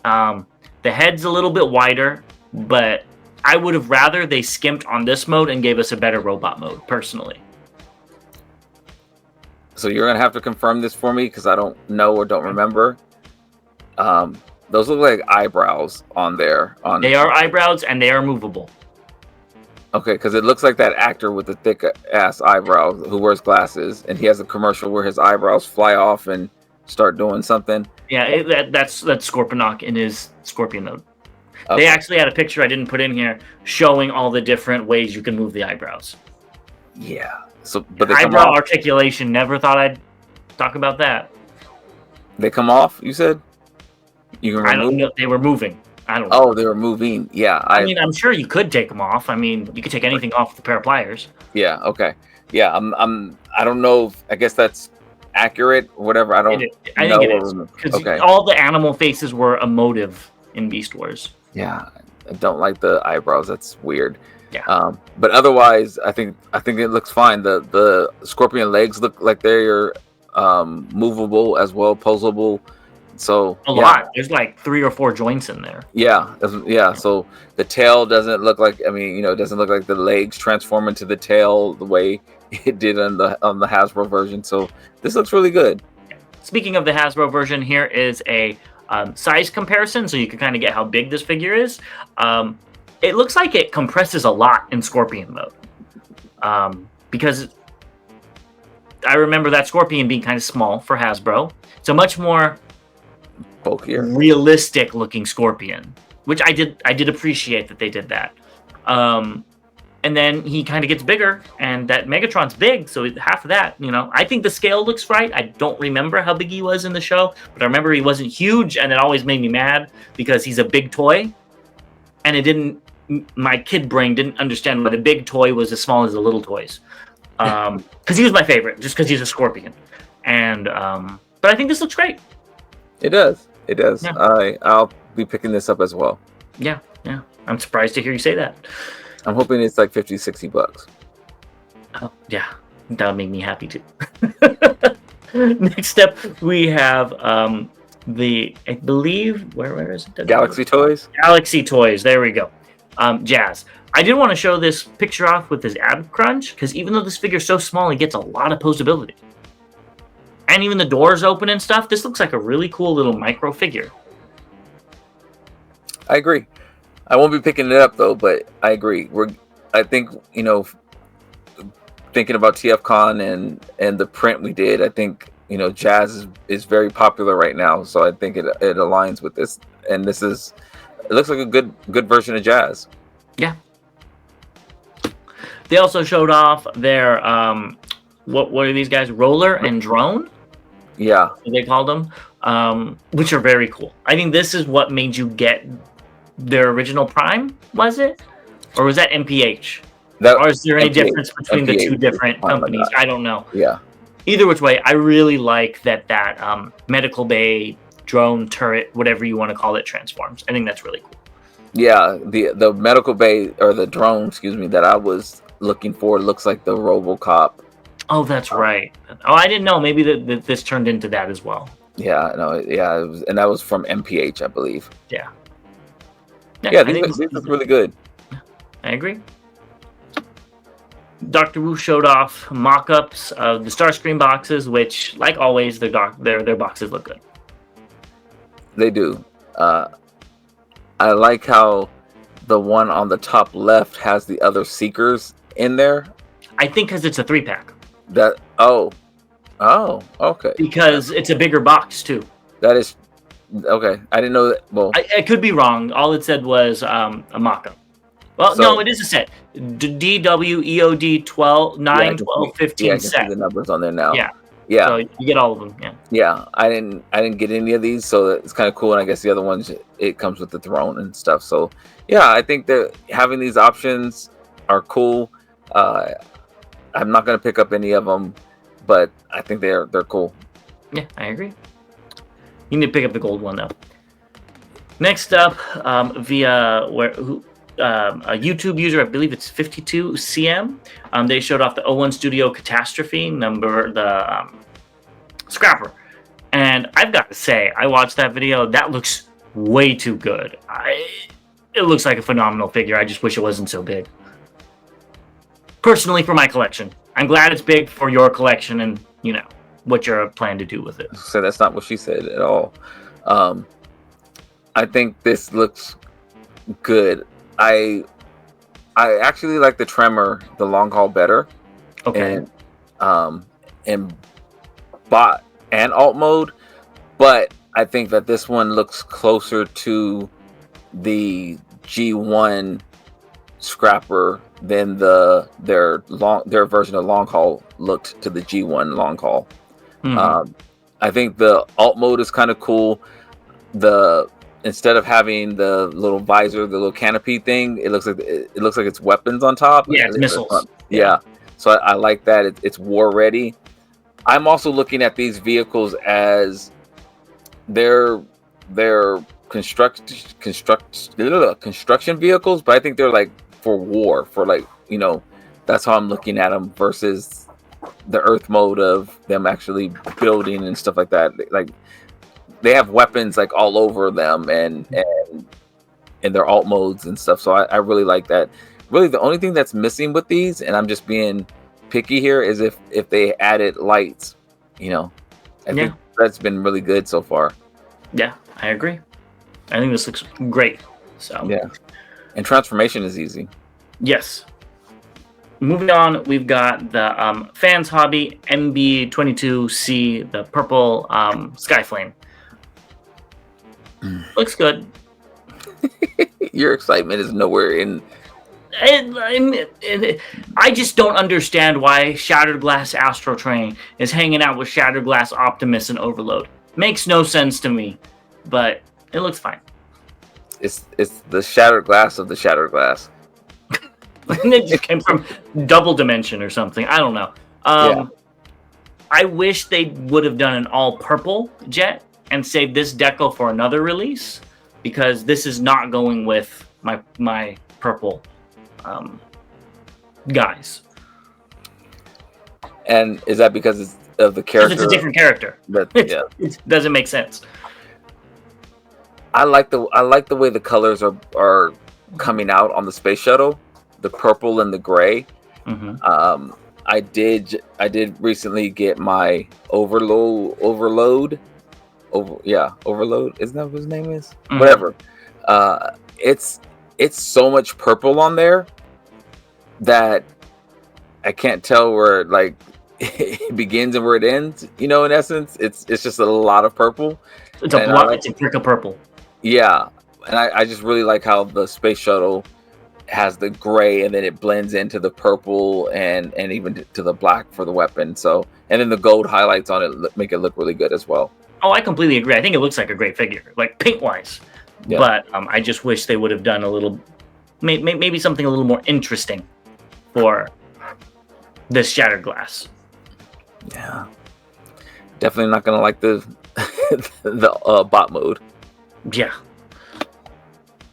The head's a little bit wider, but I would have rather they skimped on this mode and gave us a better robot mode, personally. So you're going to have to confirm this for me because I don't know or don't remember. Those look like eyebrows on there. They are eyebrows and they are movable. Okay, because it looks like that actor with the thick ass eyebrows who wears glasses, and he has a commercial where his eyebrows fly off and start doing something. Yeah, that's Scorponok in his Scorpion mode. Okay. They actually had a picture I didn't put in here showing all the different ways you can move the eyebrows. Yeah. So, but they eyebrow articulation. Never thought I'd talk about that. They come off. You said you can remove? I don't know. They were moving. I don't know. Oh, they were moving. Yeah. I mean, I'm sure you could take them off. I mean, you could take anything off with a pair of pliers. Yeah. Okay. Yeah. I don't know. I guess that's accurate. Or whatever. I think it is because all the animal faces were emotive in Beast Wars. Yeah. I don't like the eyebrows. That's weird. Yeah. But otherwise, I think it looks fine. The scorpion legs look like they're movable as well, posable. So a lot. There's like 3 or 4 joints in there. Yeah. So the tail doesn't look like. I mean, it doesn't look like the legs transform into the tail the way it did on the Hasbro version. So this looks really good. Speaking of the Hasbro version, here is a size comparison, so you can kind of get how big this figure is. It looks like it compresses a lot in Scorpion mode. Because I remember that Scorpion being kind of small for Hasbro. It's a much more bulkier, realistic looking Scorpion, which I did appreciate that they did that. And then he kind of gets bigger, and that Megatron's big, so half of that, I think the scale looks right. I don't remember how big he was in the show, but I remember he wasn't huge, and it always made me mad because he's a big toy, and my kid brain didn't understand why the big toy was as small as the little toys. Because he was my favorite, just because he's a Scorpion. And but I think this looks great. It does. Yeah. I'll be picking this up as well. Yeah. I'm surprised to hear you say that. I'm hoping it's like $50-$60. Oh, yeah. That would make me happy too. Next up, we have I believe, where is it? Galaxy Toys? Galaxy Toys. There we go. Jazz. I did want to show this picture off with his ab crunch, because even though this figure's so small, he gets a lot of posability. And even the doors open and stuff. This looks like a really cool little micro figure. I agree. I won't be picking it up though, but I agree. I think, thinking about TFCon and the print we did, I think, Jazz is very popular right now. So I think it aligns with this. And this is it looks like a good version of Jazz. Yeah. They also showed off their what are these guys? Roller and drone? Yeah. They called them, which are very cool. I think this is what made you get their original Prime, was it? Or was that MPH? Or is there any difference between the two different companies? I don't know. Yeah. Either which way, I really like that medical bay, drone, turret, whatever you want to call it, transforms. I think that's really cool. Yeah, the medical bay, or the drone, excuse me, that I was looking for looks like the RoboCop. Oh, that's right. Oh, I didn't know. Maybe this turned into that as well. Yeah, no, yeah, it was, and that was from MPH, I believe. Yeah. Yeah, these look really good. I agree. Dr. Wu showed off mock-ups of the Starscream boxes, which, like always, their boxes look good. They do. I like how the one on the top left has the other Seekers in there. I think because it's a 3-pack. Okay. Because it's a bigger box too. That is okay. I didn't know that. Well, I could be wrong. All it said was a mock-up. Well, no, it is a set. DW EOD 12, 9, 12, 15 I can set. see the numbers on there now. Yeah. So you get all of them. Yeah. Yeah. I didn't get any of these, so it's kind of cool. And I guess the other ones, it comes with the throne and stuff. So yeah, I think that having these options are cool. I'm not gonna pick up any of them, but I think they're cool. Yeah, I agree. You need to pick up the gold one though. Next up, via a YouTube user, I believe it's 52CM. They showed off the 01 Studio Catastrophe the Scrapper, and I've got to say, I watched that video. That looks way too good. It looks like a phenomenal figure. I just wish it wasn't so big. Personally, for my collection, I'm glad it's big for your collection, and you know what you're planning to do with it. So that's not what she said at all. I think this looks good. I actually like the Tremor, the long haul better. Okay. And bot and alt mode, but I think that this one looks closer to the G1 Scrapper than their version of long haul looked to the G1 long haul. Mm-hmm. I think the alt mode is kind of cool. Instead of having the little visor, the little canopy thing, it looks like it's weapons on top. Yeah, it's missiles. Yeah. So I like that. It's war ready. I'm also looking at these vehicles as their construction vehicles, but I think they're like for war, for like, you know, that's how I'm looking at them versus the Earth mode of them actually building and stuff like that. Like, they have weapons like all over them and their alt modes and stuff. So I really like that. Really, the only thing that's missing with these, and I'm just being picky here, is if they added lights. You know, I think that's been really good so far. Yeah, I agree. I think this looks great. So yeah, and transformation is easy. Yes. Moving on, we've got the Fans Hobby MB22C, the purple Skyflame. Looks good. Your excitement is nowhere in. I just don't understand why Shattered Glass Astro Train is hanging out with Shattered Glass Optimus and Overload. Makes no sense to me, but it looks fine. It's the Shattered Glass of the Shattered Glass. It just came from Double Dimension or something. I don't know. I wish they would have done an all purple jet and saved this deco for another release, because this is not going with my purple guys. And is that because of the character? Because it's a different character. It doesn't make sense. I like the way the colors are coming out on the space shuttle, the purple and the gray. Mm-hmm. I did recently get my Overload. Overload. Isn't that what his name is? Mm-hmm. Whatever. It's so much purple on there that I can't tell where like it begins and where it ends. You know, in essence, it's just a lot of purple. It's a prick of purple. Yeah, And I just really like how the space shuttle has the gray and then it blends into the purple and even to the black for the weapon. So, and then the gold highlights on it make it look really good as well. Oh, I completely agree. I think it looks like a great figure, like paint wise. Yeah. But I just wish they would have done a little, maybe something a little more interesting for this shattered glass. Yeah, definitely not gonna like the bot mode. Yeah.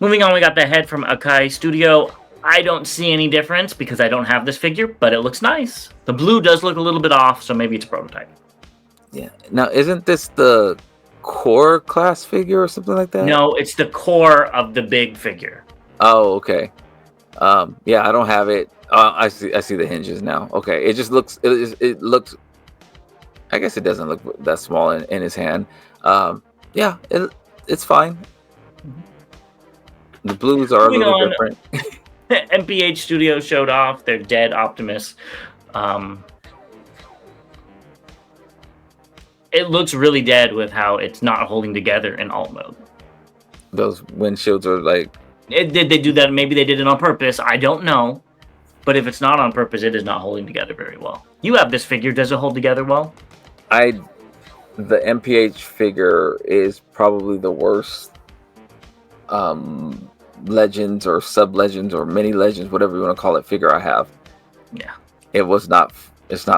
Moving on, we got the head from MPH Studio. I don't see any difference because I don't have this figure, but it looks nice. The blue does look a little bit off, so maybe it's a prototype. Yeah. Now, isn't this the core class figure or something like that? No, it's the core of the big figure. Oh, okay. Yeah, I don't have it. I see the hinges now. Okay, it just looks. It looks. I guess it doesn't look that small in his hand. Yeah, it's fine. The blues are a little different. MPH Studio showed off their dead Optimus. It looks really dead with how it's not holding together in alt mode. Those windshields are like... Did they do that? Maybe they did it on purpose. I don't know. But if it's not on purpose, it is not holding together very well. You have this figure. Does it hold together well? The MPH figure is probably the worst legends or sub legends or mini legends, whatever you want to call it, figure I have. Yeah, it's not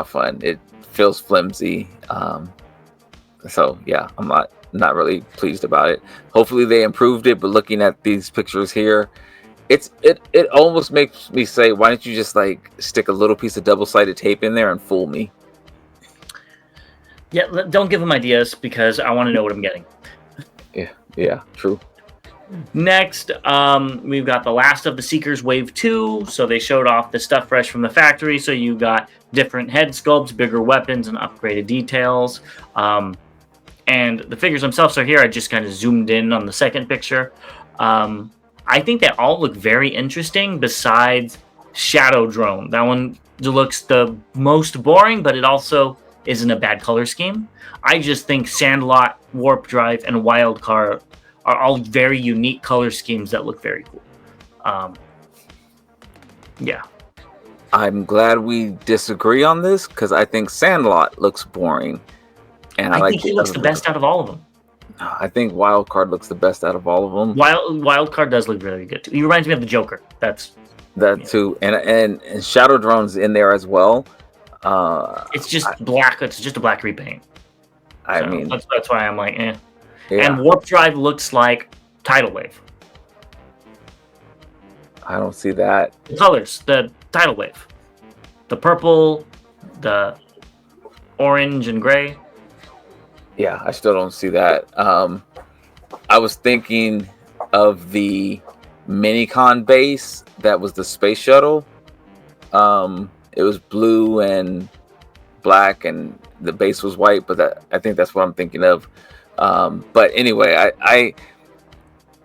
fun. It feels flimsy. So yeah, I'm not really pleased about it. Hopefully they improved it, but looking at these pictures here, it almost makes me say, why don't you just like stick a little piece of double-sided tape in there and fool me? Yeah, don't give them ideas because I want to know what I'm getting. Yeah, true. Next, we've got the last of the Seekers Wave 2. So they showed off the stuff fresh from the factory. So you got different head sculpts, bigger weapons, and upgraded details. And the figures themselves are here. I just kind of zoomed in on the second picture. I think they all look very interesting besides Shadow Drone. That one looks the most boring, but it also isn't a bad color scheme. I just think Sandlot, Warp Drive, and Wildcard are all very unique color schemes that look very cool. Yeah. I'm glad we disagree on this because I think Sandlot looks boring. And I think he looks the best out of all of them. I think Wildcard looks the best out of all of them. Wildcard does look really good too. He reminds me of the Joker. Too. And Shadow Drone's in there as well. It's just black. It's just a black repaint. I mean, that's why I'm like, eh. Yeah. And Warp Drive looks like Tidal Wave. I don't see that. The colors, the Tidal Wave, the purple, the orange and gray. Yeah, I still don't see that. I was thinking of the Minicon base that was the space shuttle. It was blue and black, and the base was white. But I think that's what I'm thinking of. But anyway, I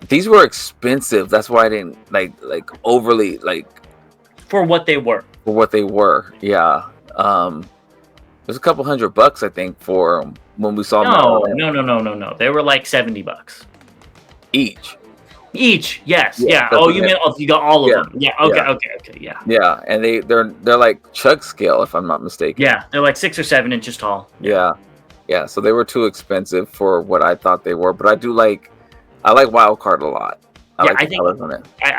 these were expensive. That's why I didn't like overly like for what they were. For what they were, yeah. It was a couple $100, I think, for when we saw them. No. They were like $70 each. Yes, yeah. Oh, you mean you got all of them? Yeah. Okay. Yeah. Yeah, and they're like chug scale, if I'm not mistaken. Yeah, they're like 6 or 7 inches tall. Yeah. So they were too expensive for what I thought they were, but I like Wildcard a lot. I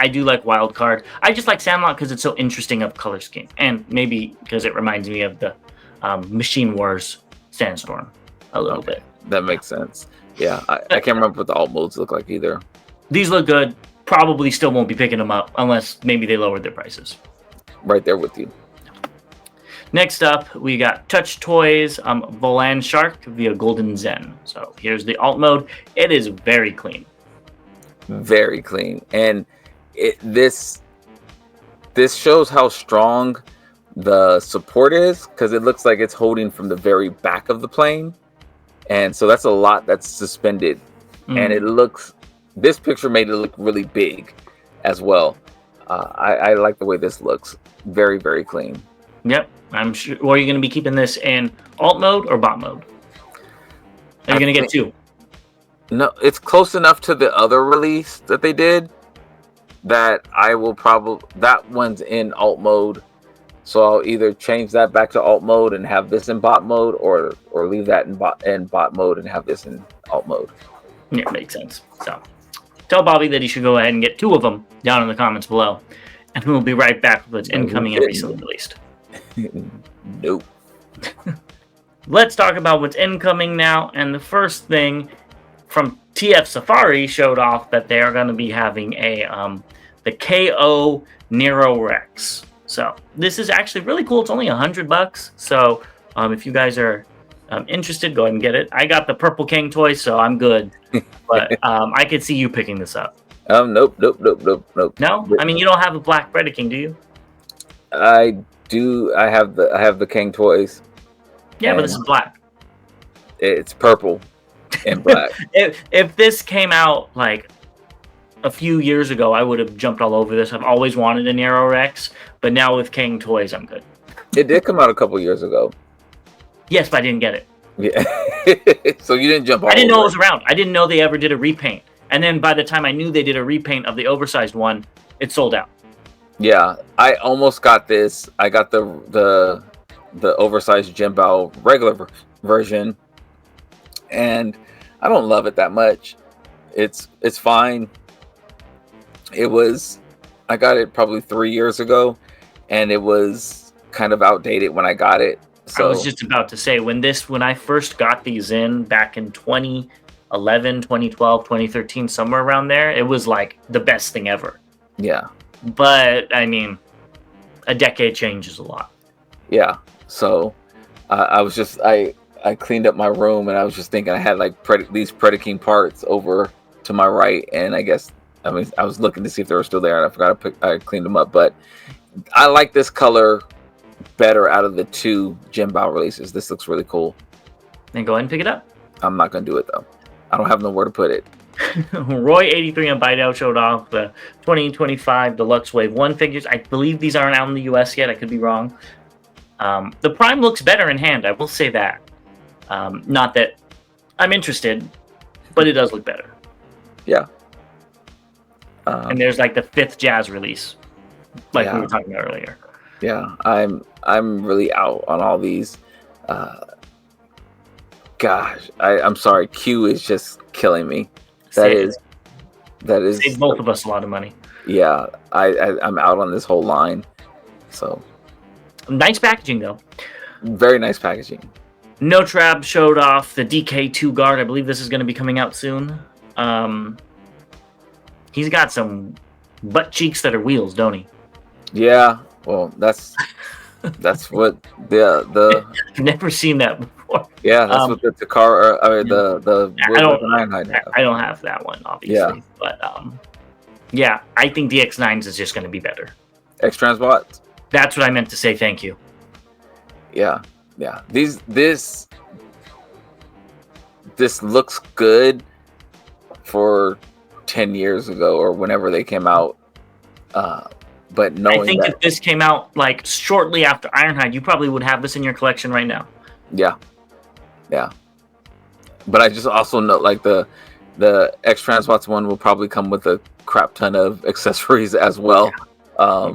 do like Wildcard. I just like Sandlot because it's so interesting of color scheme, and maybe because it reminds me of the Machine Wars Sandstorm a little bit. That makes sense. Yeah, I can't remember what the alt modes look like either. These look good. Probably still won't be picking them up unless maybe they lowered their prices. Right there with you. Next up, we got Touch Toys Volan Shark via Golden Zen. So here's the alt mode. It is very clean. Very clean. And this shows how strong the support is, because it looks like it's holding from the very back of the plane. And so that's a lot that's suspended. And this picture made it look really big as well. I like the way this looks. Very, very clean. Yep. I'm sure. Or are you going to be keeping this in alt mode or bot mode? Are you going to get two? No, it's close enough to the other release that they did that I will probably, that one's in alt mode. So I'll either change that back to alt mode and have this in bot mode, or leave that in bot mode and have this in alt mode. Yeah, makes sense. So tell Bobby that he should go ahead and get 2 of them down in the comments below. And we'll be right back with what's incoming and recently released. Nope. Let's talk about what's incoming now. And the first thing from TF Safari showed off that they are going to be having the KO Nero Rex. So this is actually really cool. It's only $100. So if you guys are interested, go ahead and get it. I got the Purple King toy, so I'm good. But I could see you picking this up. Nope. No? I mean, you don't have a Black Predaking, do you? I do. I have the King toys. Yeah, but this is black. It's purple and black. if this came out like a few years ago, I would have jumped all over this. I've always wanted a Nero Rex, but now with King toys, I'm good. It did come out a couple years ago. Yes, but I didn't get it. Yeah. So you didn't jump all I didn't over know it was around. I didn't know they ever did a repaint. And then by the time I knew they did a repaint of the oversized one, it sold out. Yeah, I almost got this. I got the oversized Jimbao regular version, and I don't love it that much. It's fine. I got it probably 3 years ago, and it was kind of outdated when I got it. So I was just about to say, when I first got these in back in 2011, 2012, 2013, somewhere around there, it was like the best thing ever. Yeah. But I mean, a decade changes a lot. Yeah. So I was just, I cleaned up my room, and I was just thinking I had like these Predaking parts over to my right, and I guess, I mean, I was looking to see if they were still there, and I forgot I cleaned them up. But I like this color better out of the 2 Jimbao releases. This looks really cool. Then go ahead and pick it up. I'm not going to do it, though. I don't have nowhere to put it. Roy83 on Bidell showed off the 2025 Deluxe Wave 1 figures. I believe these aren't out in the US yet. I could be wrong. The Prime looks better in hand. I will say that. Not that I'm interested, but it does look better. Yeah. And there's like the 5th Jazz release, like we were talking about earlier. Yeah, I'm really out on all these. Gosh, I'm sorry. Q is just killing me. That is Saved both of us a lot of money. Yeah, I'm out on this whole line. So nice packaging though. Very nice packaging. No Trab showed off the DK2 guard. I believe this is going to be coming out soon. He's got some butt cheeks that are wheels, don't he? Yeah. Well, that's what the I've never seen that before. Yeah, that's what the car the I don't have that one, obviously. Yeah. But yeah, I think the X9s is just going to be better. X Transbots? That's what I meant to say. Thank you. Yeah. Yeah. This looks good for 10 years ago or whenever they came out. But knowing I think if this came out like shortly after Ironhide, you probably would have this in your collection right now. Yeah. Yeah. But I just also know like the X Transbots one will probably come with a crap ton of accessories as well. Yeah.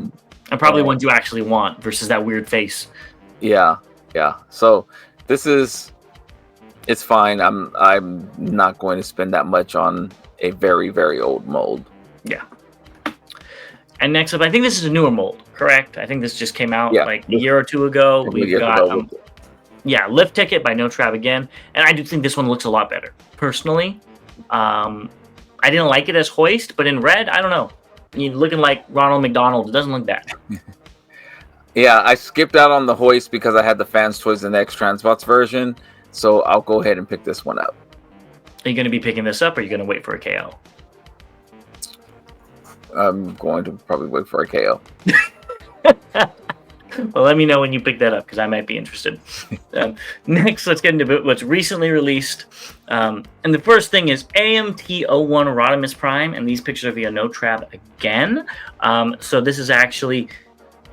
And probably ones you actually want versus that weird face. Yeah. Yeah. So it's fine. I'm not going to spend that much on a very, very old mold. Yeah. And next up, I think this is a newer mold, correct? I think this just came out like a year or two ago. We've got Lift Ticket by No Trab again. And I do think this one looks a lot better. Personally, I didn't like it as Hoist, but in red, I don't know. You're looking like Ronald McDonald. It doesn't look bad. Yeah, I skipped out on the Hoist because I had the Fans Toys and the X Transbots version. So I'll go ahead and pick this one up. Are you going to be picking this up, or are you going to wait for a KO? I'm going to probably wait for a KO. Well, let me know when you pick that up, because I might be interested. Next, let's get into what's recently released. And the first thing is AMT-01 Rodimus Prime, and these pictures are via No Trab again. So this is actually,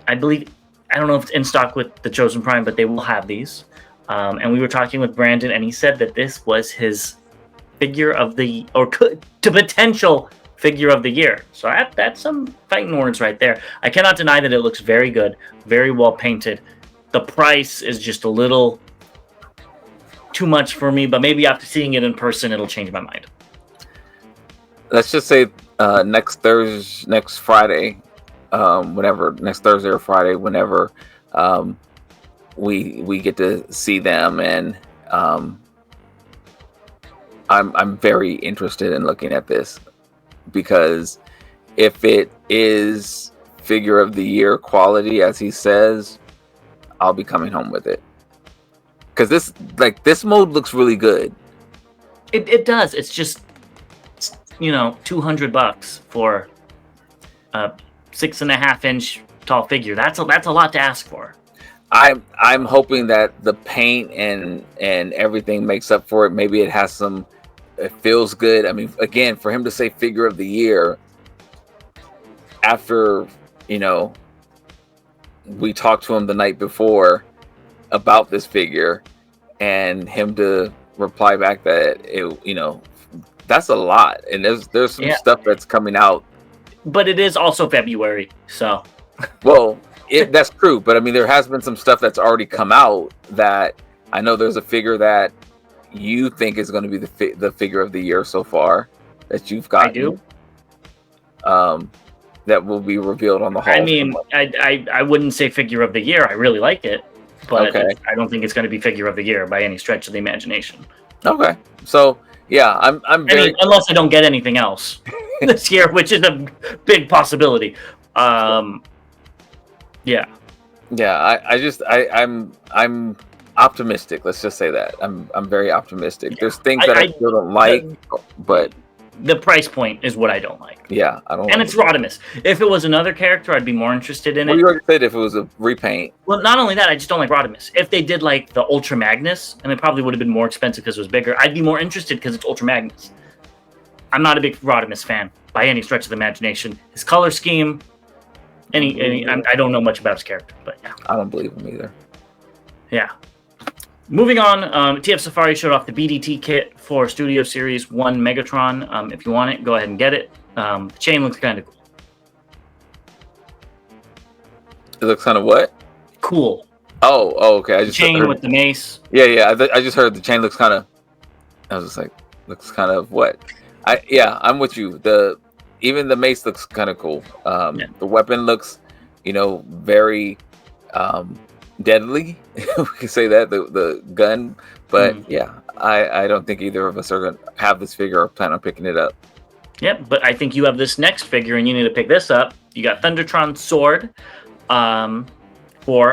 I believe, I don't know if it's in stock with the Chosen Prime, but they will have these. And we were talking with Brandon, and he said that this was his figure of the to potential figure of the year. So that's some fighting words right there. I cannot deny that it looks very good, very well painted. The price is just a little too much for me, but maybe after seeing it in person, it'll change my mind. Let's just say next Friday, next Thursday or Friday, whenever we get to see them, and I'm very interested in looking at this, because if it is figure of the year quality, as he says, I'll be coming home with it. Because this mode looks really good. It does. It's just, $200 for a 6.5-inch tall figure. That's a lot to ask for. I'm hoping that the paint and everything makes up for it. Maybe it feels good. I mean, again, for him to say figure of the year after, we talked to him the night before about this figure, and him to reply back that that's a lot, and there's some stuff that's coming out. But it is also February, so. Well, that's true, but I mean, there has been some stuff that's already come out that I know. There's a figure that you think is going to be the figure of the year so far that you've got. I do. That will be revealed on the haul. I mean, I wouldn't say figure of the year. I really like it, but okay. I don't think it's going to be figure of the year by any stretch of the imagination. Okay, so yeah, I'm very. I mean, unless I don't get anything else this year, which is a big possibility. Yeah. I'm optimistic. Let's just say that I'm very optimistic. There's things that I still don't like, but the price point is what I don't like. Yeah, I don't. And it's Rodimus. If it was another character, I'd be more interested in it. You already said if it was a repaint. Well, not only that, I just don't like Rodimus. If they did like the Ultra Magnus, and it probably would have been more expensive because it was bigger, I'd be more interested because it's Ultra Magnus. I'm not a big Rodimus fan by any stretch of the imagination. His color scheme, I don't know much about his character, but yeah. I don't believe him either. Yeah. Moving on, TF Safari showed off the BDT kit for Studio Series 1 Megatron. If you want it, go ahead and get it. The chain looks kind of cool. It looks kind of what? Cool. Oh, okay. I just chain heard, with the mace. Yeah. I just heard the chain looks kind of. I was just like, looks kind of what? I'm with you. Even the mace looks kind of cool. The weapon looks, very deadly. We can say that the gun, but I don't think either of us are going to have this figure or plan on picking it up. Yep, but I think you have this next figure and you need to pick this up. You got Thundertron's sword for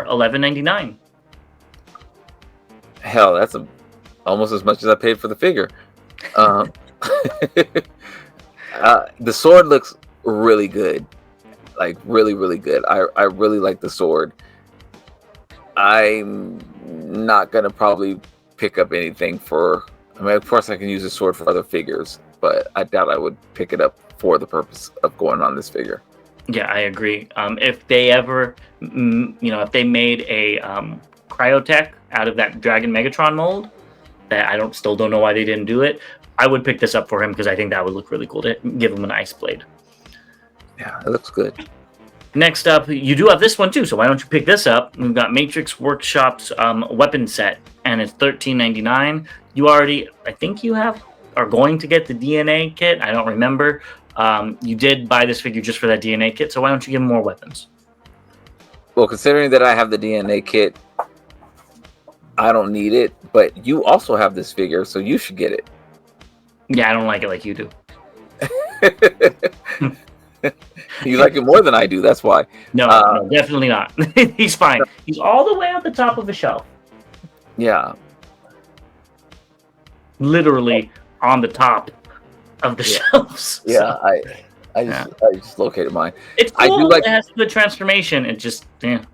$11.99. Hell, that's almost as much as I paid for the figure. The sword looks really good, like really, really good. I really like the sword. I'm not gonna probably pick up anything of course I can use the sword for other figures, but I doubt I would pick it up for the purpose of going on this figure. Yeah, I agree. If they ever, if they made a Cryotech out of that Dragon Megatron mold, that I still don't know why they didn't do it, I would pick this up for him because I think that would look really cool to give him an ice blade. Yeah, it looks good. Next up, you do have this one too, so why don't you pick this up? We've got Matrix Workshop's weapon set, and it's $13.99. You already, I think you are going to get the DNA kit. I don't remember. You did buy this figure just for that DNA kit, so why don't you give him more weapons? Well, considering that I have the DNA kit, I don't need it, but you also have this figure, so you should get it. Yeah, I don't like it like you do. You like it more than I do, that's why. No, definitely not. He's fine. He's all the way at the top of the shelf. Yeah. Literally on the top of the shelves. Yeah, so. I just located mine. It's cool. It has good transformation. It just,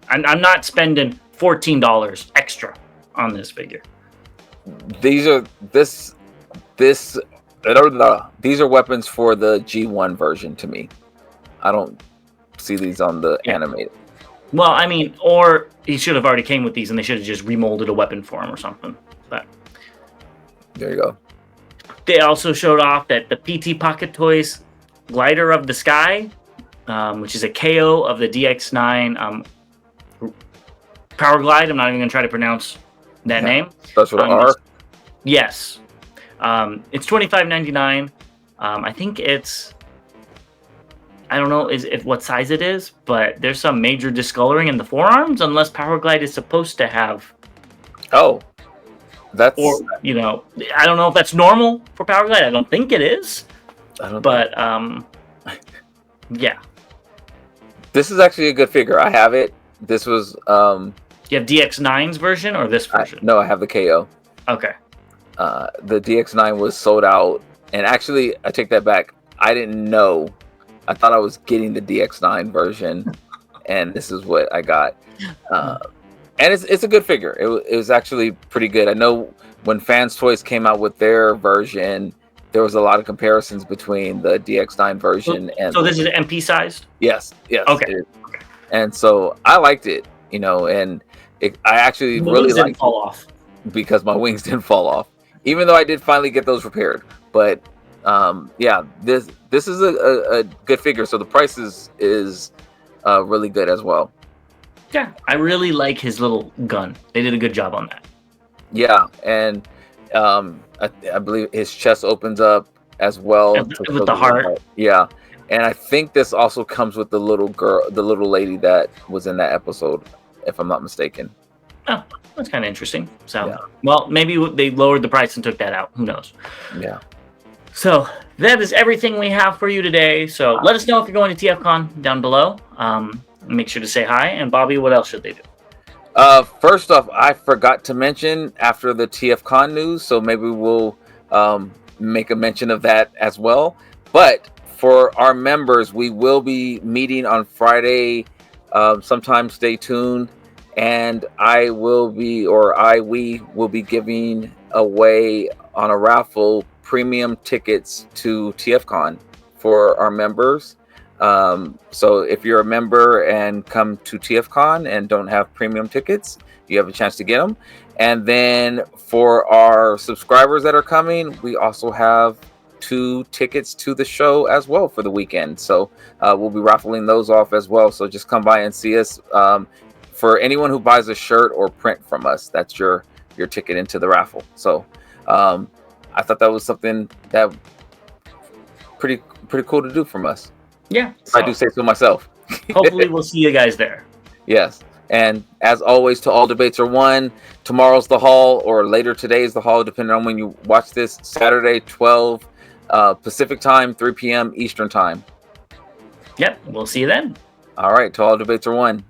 I'm not spending $14 extra on this figure. These are these are weapons for the G1 version to me. I don't see these on the animated. Well, I mean, or he should have already came with these and they should have just remolded a weapon for him or something. But there you go. They also showed off that the PT Pocket Toys Glider of the Sky, which is a KO of the DX9 Power Glide. I'm not even going to try to pronounce that name. That's what R? Yes. It's $25.99. I think it's... I don't know what size it is, but there's some major discoloring in the forearms, unless Power Glide is supposed to have... Oh. That's... Or, you know, I don't know if that's normal for Power Glide. I don't think it is. But, yeah. This is actually a good figure. I have it. This was... You have DX9's version or this version? No, I have the KO. Okay. The DX9 was sold out. And actually, I take that back. I didn't know. I thought I was getting the DX9 version. And this is what I got. And it's a good figure. It was actually pretty good. I know when Fans Toys came out with their version, there was a lot of comparisons between the DX9 version and... So this is MP sized? Yes. Okay. And so I liked it, you know, and I actually really liked it fall off because my wings didn't fall off, even though I did finally get those repaired. But yeah, this is a good figure. So the price is really good as well. Yeah, I really like his little gun. They did a good job on that. Yeah, and I believe his chest opens up as well with the heart. Yeah, and I think this also comes with the little lady that was in that episode, if I'm not mistaken. Oh, that's kind of interesting. So, yeah. Well, maybe they lowered the price and took that out. Who knows? Yeah. So that is everything we have for you today. So let us know if you're going to TFCon down below. Make sure to say hi. And Bobby, what else should they do? First off, I forgot to mention after the TFCon news, so maybe we'll make a mention of that as well. But for our members, we will be meeting on Friday. Sometime stay tuned, and we will be giving away on a raffle premium tickets to TFCon for our members. So if you're a member and come to TFCon and don't have premium tickets, you have a chance to get them. And then for our subscribers that are coming, we also have 2 tickets to the show as well for the weekend. So we'll be raffling those off as well. So just come by and see us. For anyone who buys a shirt or print from us, that's your ticket into the raffle. So I thought that was something that pretty cool to do from us. Yeah, I do say so myself. Hopefully we'll see you guys there. Yes. And as always, to all debates are won. Tomorrow's the haul, or later today is the haul, depending on when you watch this. Saturday, 12 Pacific time, 3 p.m. Eastern time. Yep, we'll see you then. All right, to all debates are won.